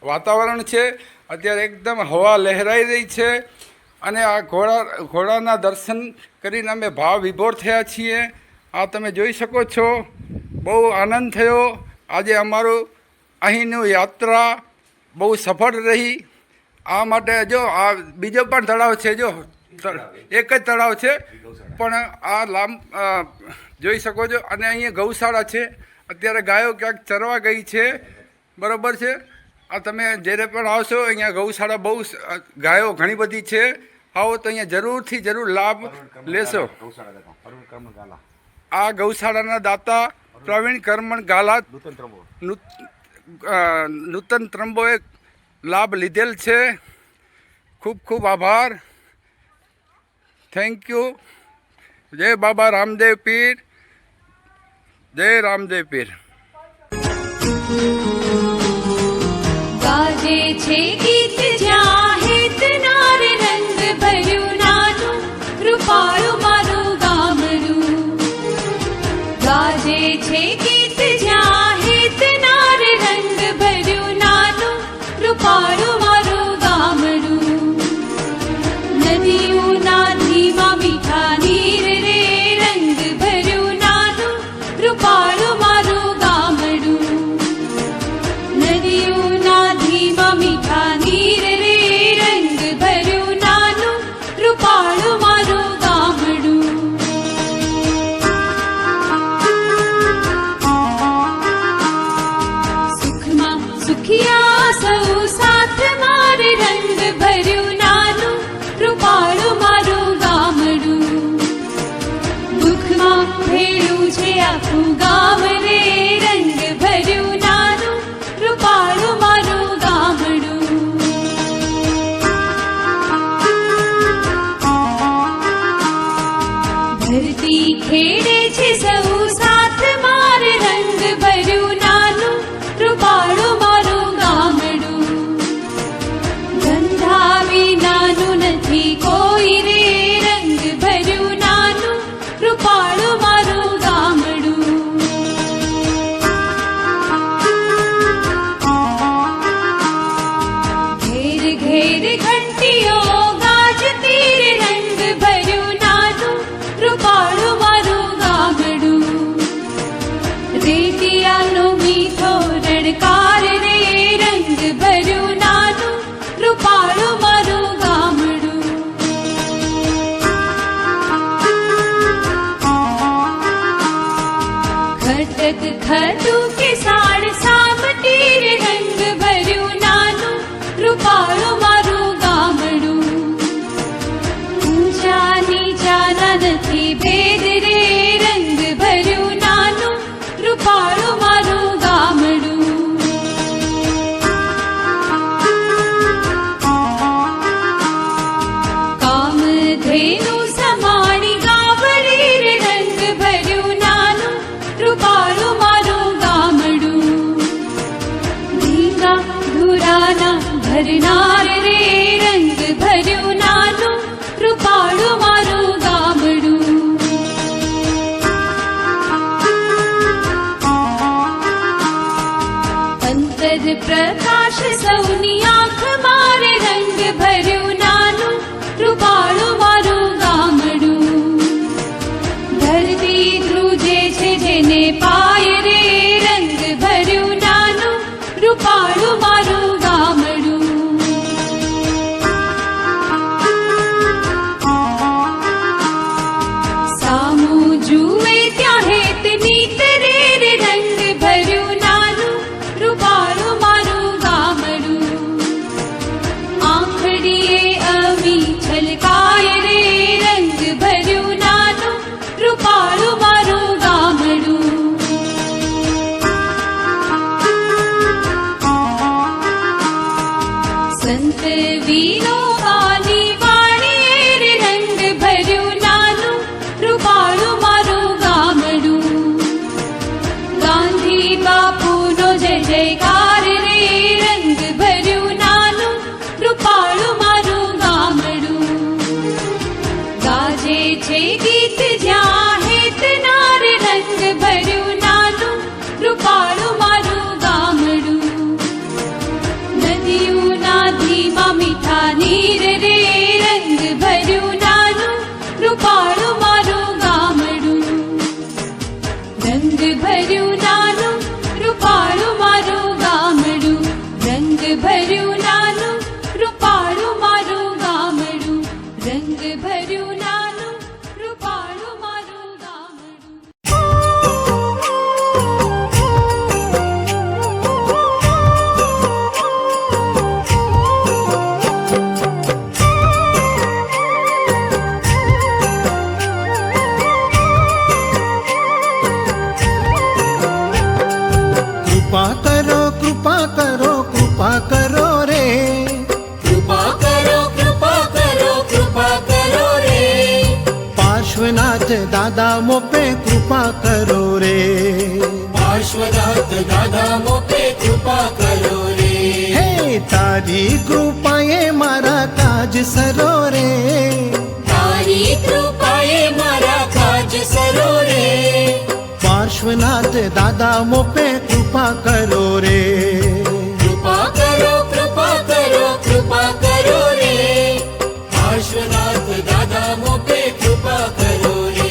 વાતાવરણ છે. અત્યારે એકદમ હવા લહેરાઈ રહી છે અને આ ઘોડાના દર્શન કરીને અમે ભાવ વિભોર થયા છીએ. આ તમે જોઈ શકો છો. બહુ આનંદ થયો. આજે અમારું અહીંનું યાત્રા બહુ સફળ રહી. આ માટે જો આ બીજો પણ તળાવ છે. જો એક જ તળાવ છે પણ આ જોઈ શકો છો. અને અહીંયા ગૌશાળા છે. અત્યારે ગાયો ક્યાંક ચરવા ગઈ છે, બરાબર છે. આ તમે જ્યારે પણ આવશો અહીંયા ગૌશાળા બહુ ગાયો ઘણી બધી છે. આવો તો અહીંયા જરૂરથી જરૂર લાભ લેશો. આ ગૌશાળાના દાતા પ્રવીણ કરમણ ગાલા નૂતન ત્રંબોએ લાભ લીધેલ છે. ખૂબ ખૂબ આભાર. Thank you. જય બાબા રામદેવ પીર. જય રામદેવ પીર. ગાજે છે ગીત જ્યાં હેત નાર રંગ ભર્યું નાનું રૂપાળું મારું ગામડું. ગાજે છે ગીત જ્યાં હેત નાર રંગ ભર્યું નાનું રૂપાળું મારું ગામડું. નદીઓના ધીમા મીઠા નીર રે રંગ ભર્યું નાનું રૂપાળું મારું ગામડું. નદીઓના ધીમા મીઠા નીર રે રંગ ભર્યું નાનું રૂપાળું મારું ગામડું. સુખમાં સુખિયા સૌ સાથ મારે રંગ ભર્યું નાનું રૂપાળું મારું ગામડું. દુઃખમાં ભેળું છે આખું ગામ રે રંગ ભર્યું નાનું રૂપાળું મારું ગામડું. ધરતી ખેડે છે સૌ સાથ મારે રંગ ભર્યું નાનું રૂપાળું મારું ગામડું. ગંધા વિનાનું નથી કોઈ રે રંગ ભર્યું નાનું રૂપાળું મારું ગામડું. ઘેર ઘેર ઘંટીઓ ગાજતી રે રંગ ભર્યું નાનું રૂપાળું મારું ગામડું. રેતિયાનો મીઠો રણકાર રે રંગ ભર્યું નાનું રૂપાળું મારું ગામડું. ખટક ખટું કે સાડ સામટી રે રંગ ભર્યું નાનું રૂપાળું મારું ગામડું. ઊંચા નીચાના નથી ભેદ રે રંગ ભર્યું નાનું રૂપાળું મારું ગામડું. કામધેનુ સમાણી ગાવડી રે રંગ ભર્યું નાનું રૂપાળું મારું ગામડું. ધીંગા ધુરાના ભરનાર રે રંગ ભર્યું નાનું રૂપાળું મારું ગામડું. પંથ વર્ષ સૌની આંખ મારે રંગ ભર્યું નાનું રૂપાળું મારું ગામડું. ધરતી ધ્રુજે છે જેને પાય રે રંગ ભર્યું નાનું રૂપાળું મારું ગામડું. સામું જુએ ત્યાં હેતની તરે રે રંગ ભર્યું નાનું રૂપાળું મારું ગામડું. આંખડીએ અમી છલકાય રે રંગ ભર્યું નાનું રૂપાળું મારું ગામડું. સંત વીરો વાલી વાણીએ રે રંગ ભર્યું નાનું રૂપાળું મારું ગામડું. ગાંધી બાપુનો જય જયકાર રે રંગ ભર્યું નાનું રૂપાળું મારું ગામડું. ગાજે છે ગીત જ્યાં હેતના રે રંગ ભર્યું નાનું રૂપાળું મારું ગામડું. નદીઓના ધીમા મીઠા નીર રે રંગ ભર્યું નાનું રૂપાળું મારું ગામડું. રંગ ભર્યું નાનું રૂપાળું મારું ગામડું. રંગ ભર્યું નાનું રૂપાળું મારું ગામડું. રંગ ભર્યું નાનું રૂપાળું મારું ગામડું. કૃપા કરો કૃપા કરો કૃપા કરો રે. કૃપા કરો કૃપા કરો કૃપા કરો રે. પાર્શ્વનાથ દાદા મોપે કૃપા કરો રે. પાર્શ્વનાથ દાદા મોપે કૃપા કરો રે. હે તારી કૃપાએ મારા કાજ સરો રે. તારી કૃપાએ મારા કાજ સરો રે. પાર્શ્વનાથ દાદા મોપે કૃપા કરો રે. કૃપા કરો કૃપા કરો કૃપા કરો રે. પાર્શ્વનાથ દાદા મોપે કૃપા કરો રે.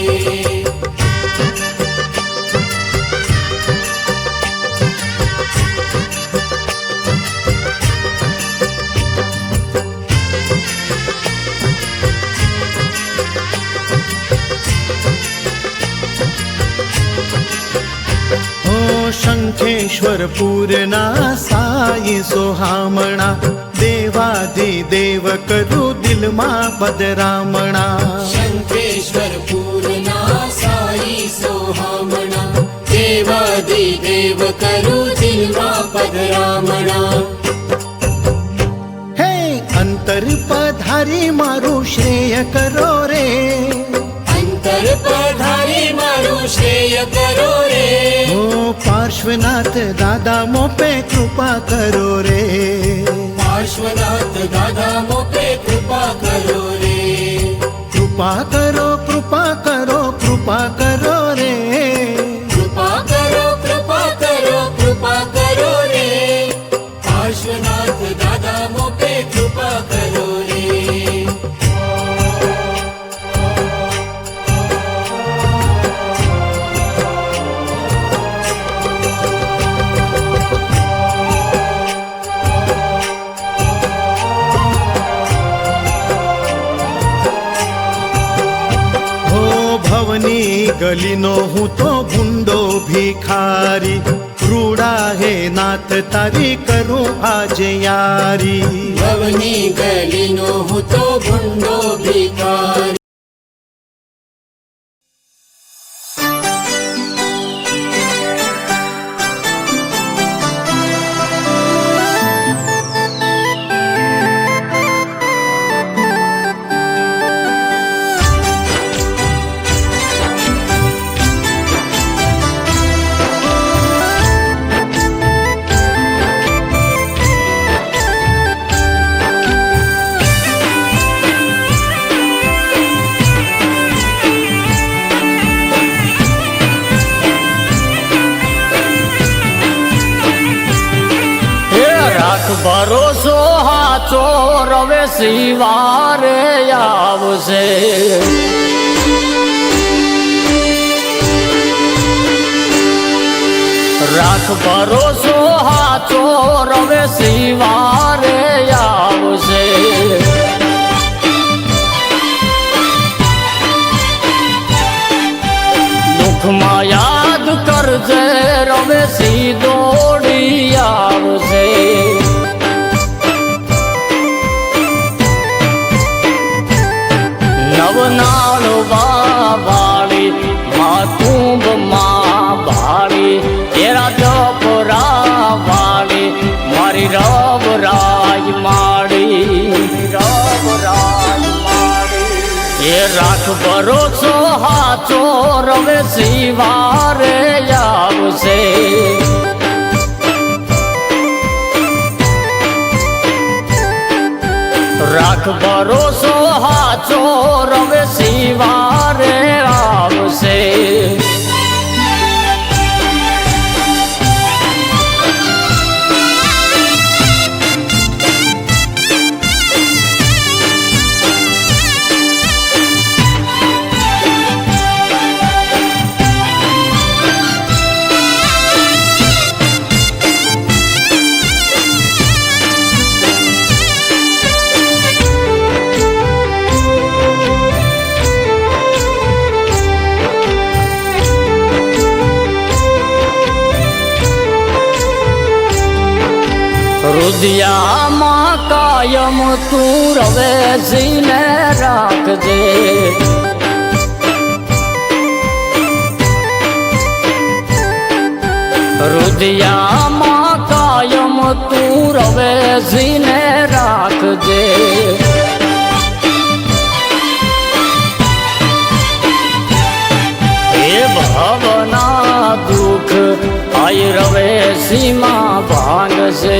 ઓ શંખેશ્વર પૂરના સાઈ સોહામણા. દેવાધિદેવ કરું દિલમાં પદરામણા. શંખેશ્વર પૂરના સાઈ સોહામણા. દેવાધિદેવ કરું દિલમાં પધરામણા. હે અંતર પધારી મારું શ્રેય કરો રે. અંતર પધારી મારું શ્રેય કરો રે. ઓ પાર્શ્વનાથ દાદા મોપે કૃપા કરો રે. પાર્શ્વનાથ દાદા મોપે કૃપા કરો રે. કૃપા કરો કૃપા કરો કૃપા કરો રે. કૃપા કરો કૃપા કરો કૃપા કરો રે. પાર્શ્વનાથ દાદા મોપે કૃપા કરો રે. ભવની ગલીનો હું તો ભૂંડો ભિખારી. રૂડા હે નાથ તારી કરું આજ યારી. ભવની ગલીનો હું તો ભૂંડો ભિખારી. રવે શિવારે આવશે. રાખ ભરોસો હાચો રવે શિવારે આવશે. દુઃખમાં યાદ કરજે રવે સી દોડી આવશે. નવનાળ વાળી માતુંબ માં ભાળી તેરા જપરા વાળી મારી રવ રાજ માડી એ રાખ ભરોસો હાચો રવે શિવારે આવશે. રાખ ભરોસો હાચો રવે શિવારે આવશે. હૃદયામાં કાયમ તું રવેશીને રાખજે. હૃદયામાં કાયમ તું રવેશીને રાખજે. એ ભવના દુઃખ આય રવે સીમા ભાંગશે.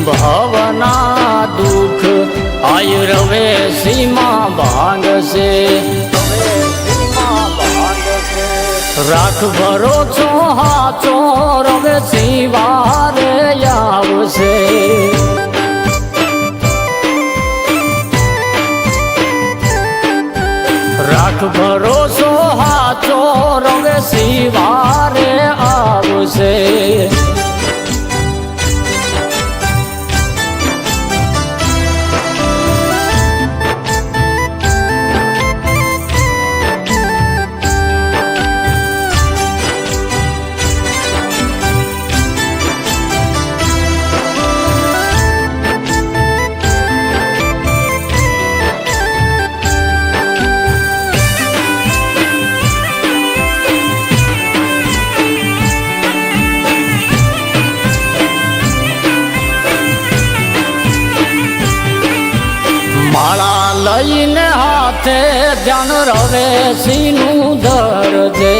ભવના દુઃખ આય રવે સીમા ભાંગશે. રાખ ભરોસો હાચો રવે શિવારે આવશે. રાખ ભરોસો હાચો રવે શિવારે આવશે. માળા લઈને હાથે ધ્યાન રવેશીનું ધરજે.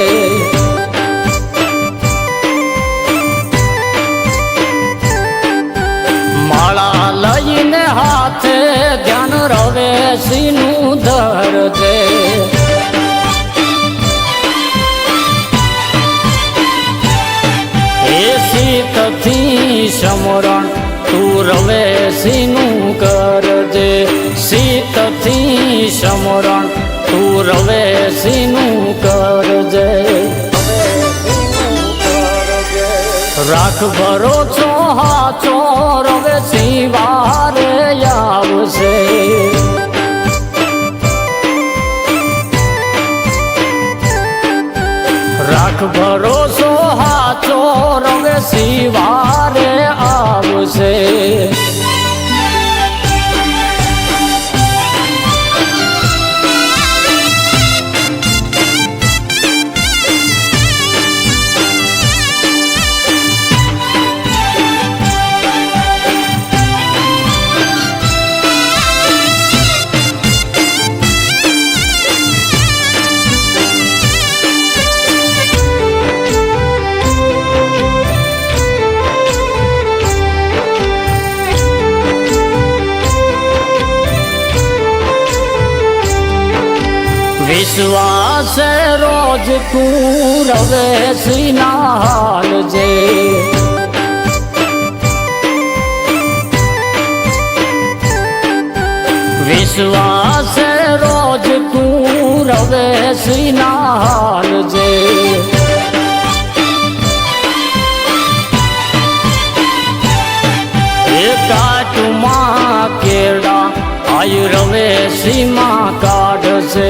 માળા લઈને હાથે ધ્યાન રવેશીનું ધરજે. એ શીતથી સમરણ તું રવેશીનું કરજે. શીતથી સમરણ તું રવેશીનું કરજે. રાખ ભરોસો હાચો રવે શિવારે આવશે. રાખ ભરોસો હાચો રવે શિવારે આવશે. વિશ્વાસ રોજ તું રવેશીના હાલજે. વિશ્વાસ રોજ તું રવે શ્રીના હાલ જે કાટુમાં કેળા આયુ રવે સીમા કાઢશે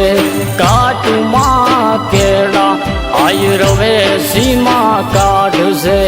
કાટુમાં કેળા આયુ રવે સીમા કાઢશે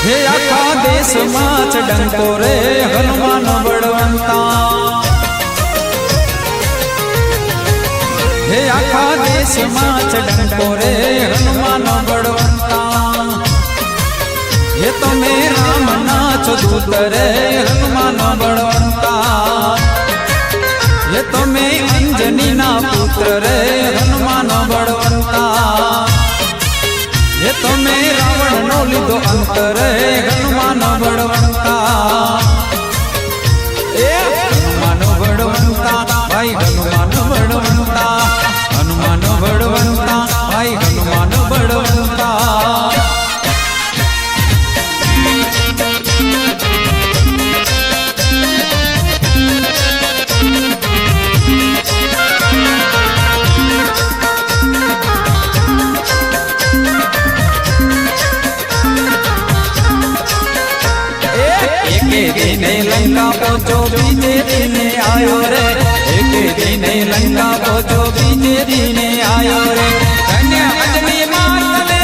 હે આખા દેશમાં જ ડંકો રે હનુમાન બળવંતા, હે આખા દેશમાં જ ડંકો રે હનુમાન બળવંતા, હે તમે રામના છો દૂત રે હનુમાન બળવંતા, હે તમે અંજનીના પુત્ર રે હનુમાન બળવંતા, હે તમે રાવણનો લીધો અંત રે હનુમાન બળવંતા, એ હનુમાન બળવંતા ભાઈ હનુમાન બળવંતા, હનુમાન બળવંતા ભાઈ હનુમાન બળવંતા. दिने लंका पहुंचो बीजे दिने आयो रे, एक दिने लंका पहुंचो बीजे दिने आयो रे, धन्य अंजनी मात रे,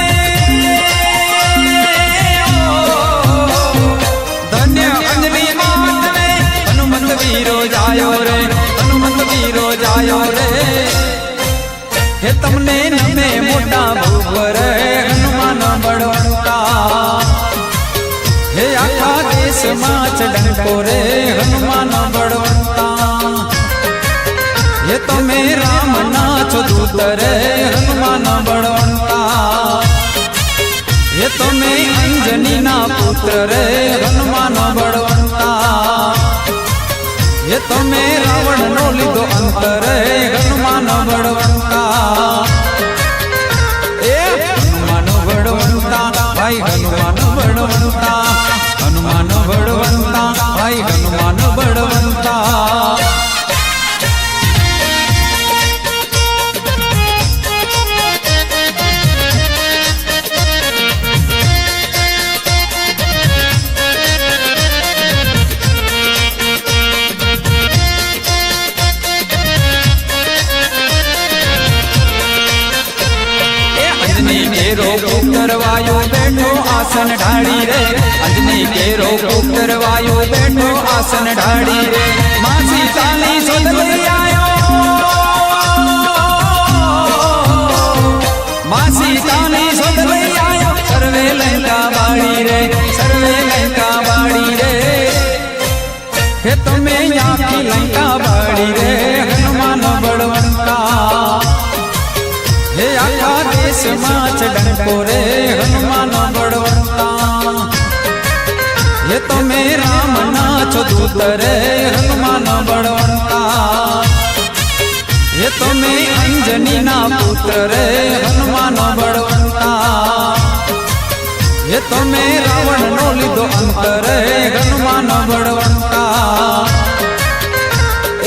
धन्य अंजनी मात रे, हनुमंत वीरो जायो रे, हनुमंत वीरो जायो रे, हे तमने नमे मोटा भूप रे हनुमान बड़वंता, हे आखा देशમાં જ ડંકો રે હનુમાન બળવંતા, હે તમે રામના છો દૂત રે હનુમાન બળવંતા, હે તમે અંજનીના પુત્ર રે હનુમાન બળવંતા, હે તમે રાવણનો લીધો અંત રે હનુમાન બળવંતા, એ હનુમાન બળવંતા ભાઈ હનુમાન બળવંતા, હનુમાન બળવંતા ભાઈ હનુમાન બળવંતા. કેરો ઉતરવાયો બેઠો આસન ઢાળી રે, અંજની કેરો ઉતરવાયો બેઠો આસન ઢાળી રે, માં સીતાની શોધ લઈ આયો, માં સીતાની શોધ લઈ આયો, સર્વે લંકા બાળી રે, સર્વે લંકા બાળી રે, હે તમે આખી લંકા બાળી રે હનુમાન બળવંતા, હે આખા દેશમાં જ ડંકો રે હનુમાન બળવંતા, હે તમે રામના છો દૂત રે હનુમાન બળવંતા, હે તમે અંજનીના પુત્ર રે હનુમાન બળવંતા, હે તમે રાવણનો લીધો અંત રે હનુમાન બળવંતા,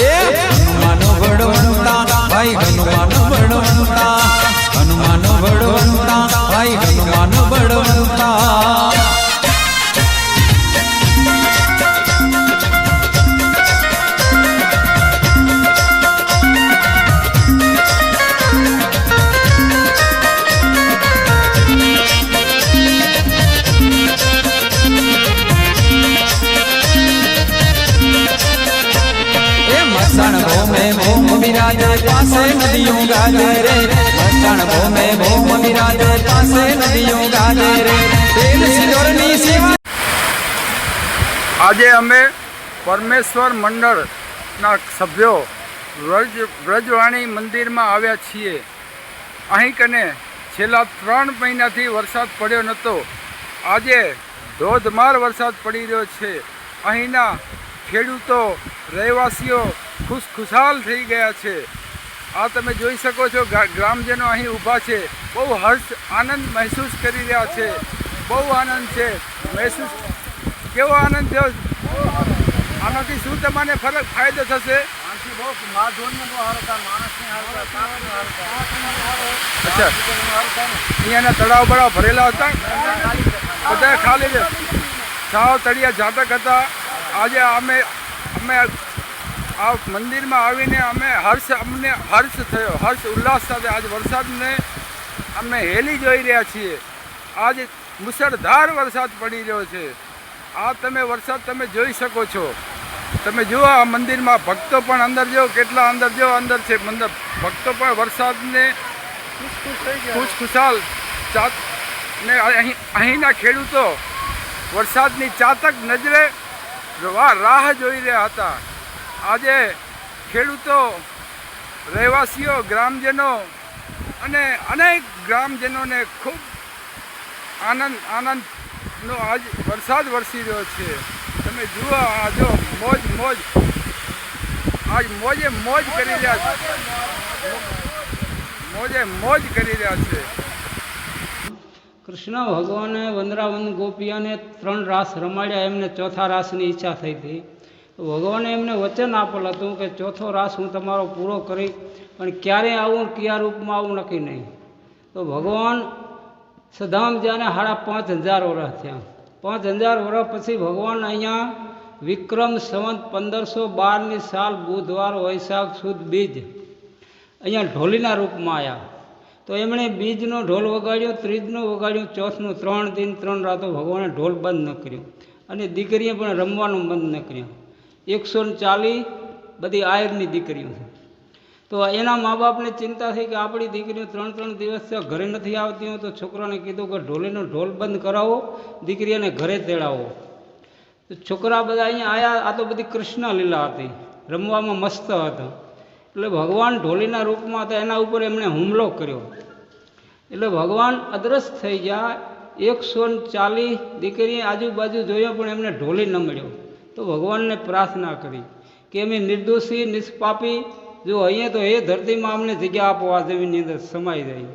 એ હનુમાન બળવંતા ભાઈ હનુમાન બળવંતા, હનુમાન બળવંતા ભાઈ હનુમાન બળવંતા. मस्तान भोमे भोम विराजे पासे नदियों गाजे रे, मस्तान भोमे भोम विराजे पासे नदियों गाजे रे, तेल सिंदूરની સેવા. આજે અમે પરમેશ્વર મંડળના સભ્યો વ્રજવાણી મંદિરમાં આવ્યા છીએ. અહીં કને છેલ્લા 3 મહિનાથી વરસાદ પડ્યો નહોતો. આજે ધોધમાર વરસાદ પડી રહ્યો છે. અહીંના ખેડૂતો રહેવાસીઓ ખુશખુશાલ થઈ ગયા છે. આ તમે જોઈ શકો છો, ગ્રામજનો અહીં ઊભા છે, બહુ હર્ષ આનંદ મહેસૂસ કરી રહ્યા છે. બહુ આનંદ છે મહેસૂસ. કેવો આનંદ થયો? આનાથી શું તમને ફાયદો થશે? અચ્છા, અહીંયાના તળાવ બળાવ ભરેલા હતા, બધા ખાલી છે, સાવ તળિયા જાતક હતા. આજે અમે આ મંદિરમાં આવીને અમને હર્ષ થયો, હર્ષ ઉલ્લાસ સાથે આજ વરસાદને અમે હેલી જોઈ રહ્યા છીએ. આજ મુસળધાર વરસાદ પડી રહ્યો છે. આ તમે વરસાદ તમે જોઈ શકો છો. તમે જુઓ આ મંદિરમાં ભક્તો પણ અંદર જો કેટલા અંદર જો અંદર છે મંદિર ભક્તો પણ વરસાદને ખુશખુશાલ ચાત ને અહીંના ખેડૂતો વરસાદની ચાતક નજરે રાહ જોઈ રહ્યા હતા. આજે ખેડૂતો, રહેવાસીઓ, ગ્રામજનો અને અનેક ગ્રામજનોને ખૂબ આનંદનો આજ વરસાદ વરસી રહ્યો છે. તમે જુઓ આ જો મોજ આજ મોજ કરી રહ્યા છે. મોજ કરી રહ્યા છે. કૃષ્ણ ભગવાને વંદરાવન ગોપિયાને 3 રાસ રમાડ્યા. એમને ચોથા રાસની ઈચ્છા થઈ હતી. તો ભગવાને એમને વચન આપેલું હતું કે ચોથો રાસ હું તમારો પૂરો કરી, પણ ક્યારે આવું કયા રૂપમાં આવું નક્કી નહીં. તો ભગવાન સધામ જ્યાંને 5,500 વર્ષ થયા. 5,000 વર્ષ પછી ભગવાન અહીંયા વિક્રમ સંવત 1512ની સાલ બુધવાર વૈશાખ સુદ બીજ અહીંયા ઢોલીના રૂપમાં આવ્યા. તો એમણે બીજનો ઢોલ વગાડ્યો, ત્રીજનો વગાડ્યો, ચોથનું 3 દિન 3 રાતો ભગવાને ઢોલ બંધ ન કર્યો અને દીકરીએ પણ રમવાનું બંધ ન કર્યું. 140 બધી આયરની દીકરીઓ છે. તો એના મા બાપને ચિંતા થઈ કે આપણી દીકરીઓ 3 દિવસ ઘરે નથી આવતી હોય. તો છોકરાને કીધું કે ઢોલીનો ઢોલ બંધ કરાવો, દીકરીઓને ઘરે તેડાવો. તો છોકરા બધા અહીંયા આવ્યા. આ તો બધી કૃષ્ણ લીલા હતી, રમવામાં મસ્ત હતા. એટલે ભગવાન ઢોલીના રૂપમાં હતા, એના ઉપર એમણે હુમલો કર્યો. એટલે ભગવાન અદ્રશ્ય થઈ ગયા. 140 દીકરીએ આજુબાજુ જોયો પણ એમને ઢોલી ન મળ્યો. તો ભગવાનને પ્રાર્થના કરી કે અમે નિર્દોષી નિષ્પાપી જો અહીંયા તો એ ધરતીમાં અમને જગ્યા આપો, આ જમીનની અંદર સમાઈ જાય.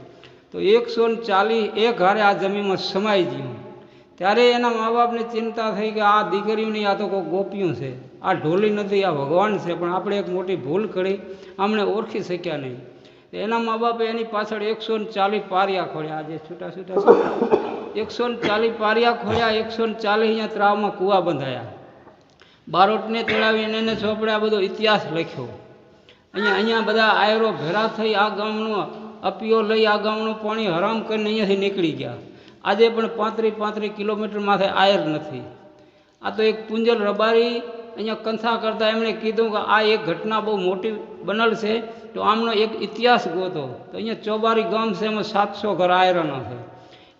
તો 140 એક હારે આ જમીનમાં સમાઈ ગયું. ત્યારે એના મા બાપને ચિંતા થઈ કે આ દીકરીઓની આ તો કોઈ ગોપીઓ છે, આ ઢોલી નથી, આ ભગવાન છે. પણ આપણે એક મોટી ભૂલ કરી, આમને ઓળખી શક્યા નહીં. એના મા બાપે એની પાછળ 140 પારિયા ખોલ્યા. આજે છૂટા 140 પારિયા ખોલ્યા. 140 અહીંયા ત્રાવમાં કૂવા બંધાયા. બારોટને તેડાવીને એને ચોપડે આ બધો ઇતિહાસ લખ્યો. અહીંયા બધા આયરો ભેરા થઈ આ ગામનો અપીઓ લઈ આ ગામનું પાણી હરામ કરીને અહીંયાથી નીકળી ગયા. આજે પણ 35 કિલોમીટર માથે આયર નથી. આ તો એક પુંજલ રબારી અહીંયા કંથા કરતા એમણે કીધું કે આ એક ઘટના બહુ મોટી બનેલ છે, તો આમનો એક ઇતિહાસ ગોતો. તો અહીંયા ચોબારી ગામ છે, એમાં 700 ઘર આયરનો છે.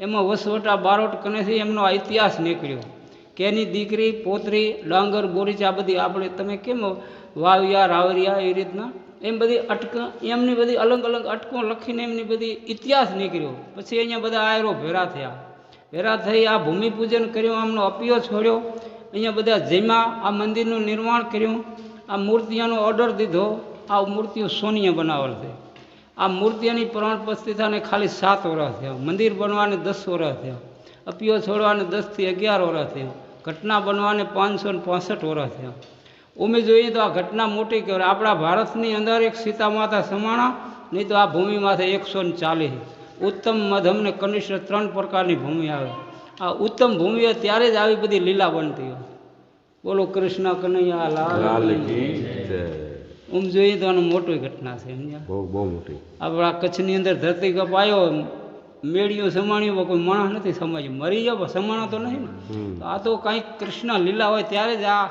એમાં વસવટા બારોટ કનેથી એમનો આ ઇતિહાસ નીકળ્યો કે એની દીકરી, પોતરી, ડાંગર, બોરીચ આ બધી આપણે તમે કેમ વાવિયા, રાવરિયા એ રીતના એમ બધી એમની બધી અલગ અલગ અટકો લખીને એમની બધી ઇતિહાસ નીકળ્યો. પછી અહીંયા બધા આયરો ભેરા થયા. ભેરા થઈ આ ભૂમિપૂજન કર્યું, આમનો અપિયો છોડ્યો. અહીંયા બધા જેમાં આ મંદિરનું નિર્માણ કર્યું. આ મૂર્તિઓનો ઓર્ડર દીધો. આ મૂર્તિઓ સોનીએ બનાવેલ છે. આ મૂર્તિઓની પ્રાણ પ્રતિષ્ઠાને ખાલી 7 વર્ષ થયા. મંદિર બનવાને 10 વર્ષ થયા. અપિયો છોડવાને 10 થી 11 વર્ષ થયા. ઘટના બનવાને 565 વર્ષ થયા. ઉમે જોઈએ તો આ ઘટના મોટી કહેવાય. આપણા ભારતની અંદર એક સીતા માતા સમાણા, નહીં તો આ ભૂમિમાંથી 140 ઉત્તમ, મધમ ને કનિષ્ઠ 3 પ્રકારની ભૂમિ આવે. આ ઉત્તમ ભૂમિ ત્યારે જ આવી બધી લીલા બનતી હોય. બોલો કૃષ્ણ કનૈયા લાલ કી જય. જોઈએ તો આનું મોટી ઘટના છે. સમજ્યા? બહુ મોટી. આપણા કચ્છની અંદર ધરતી કપ આવ્યો, મેળીઓ સમાણ્યું, કોઈ માણસ નથી સમાજ્યું. મરી જાવ સમાણો તો નહીં ને. તો આ તો કંઈક કૃષ્ણ લીલા હોય ત્યારે જ આ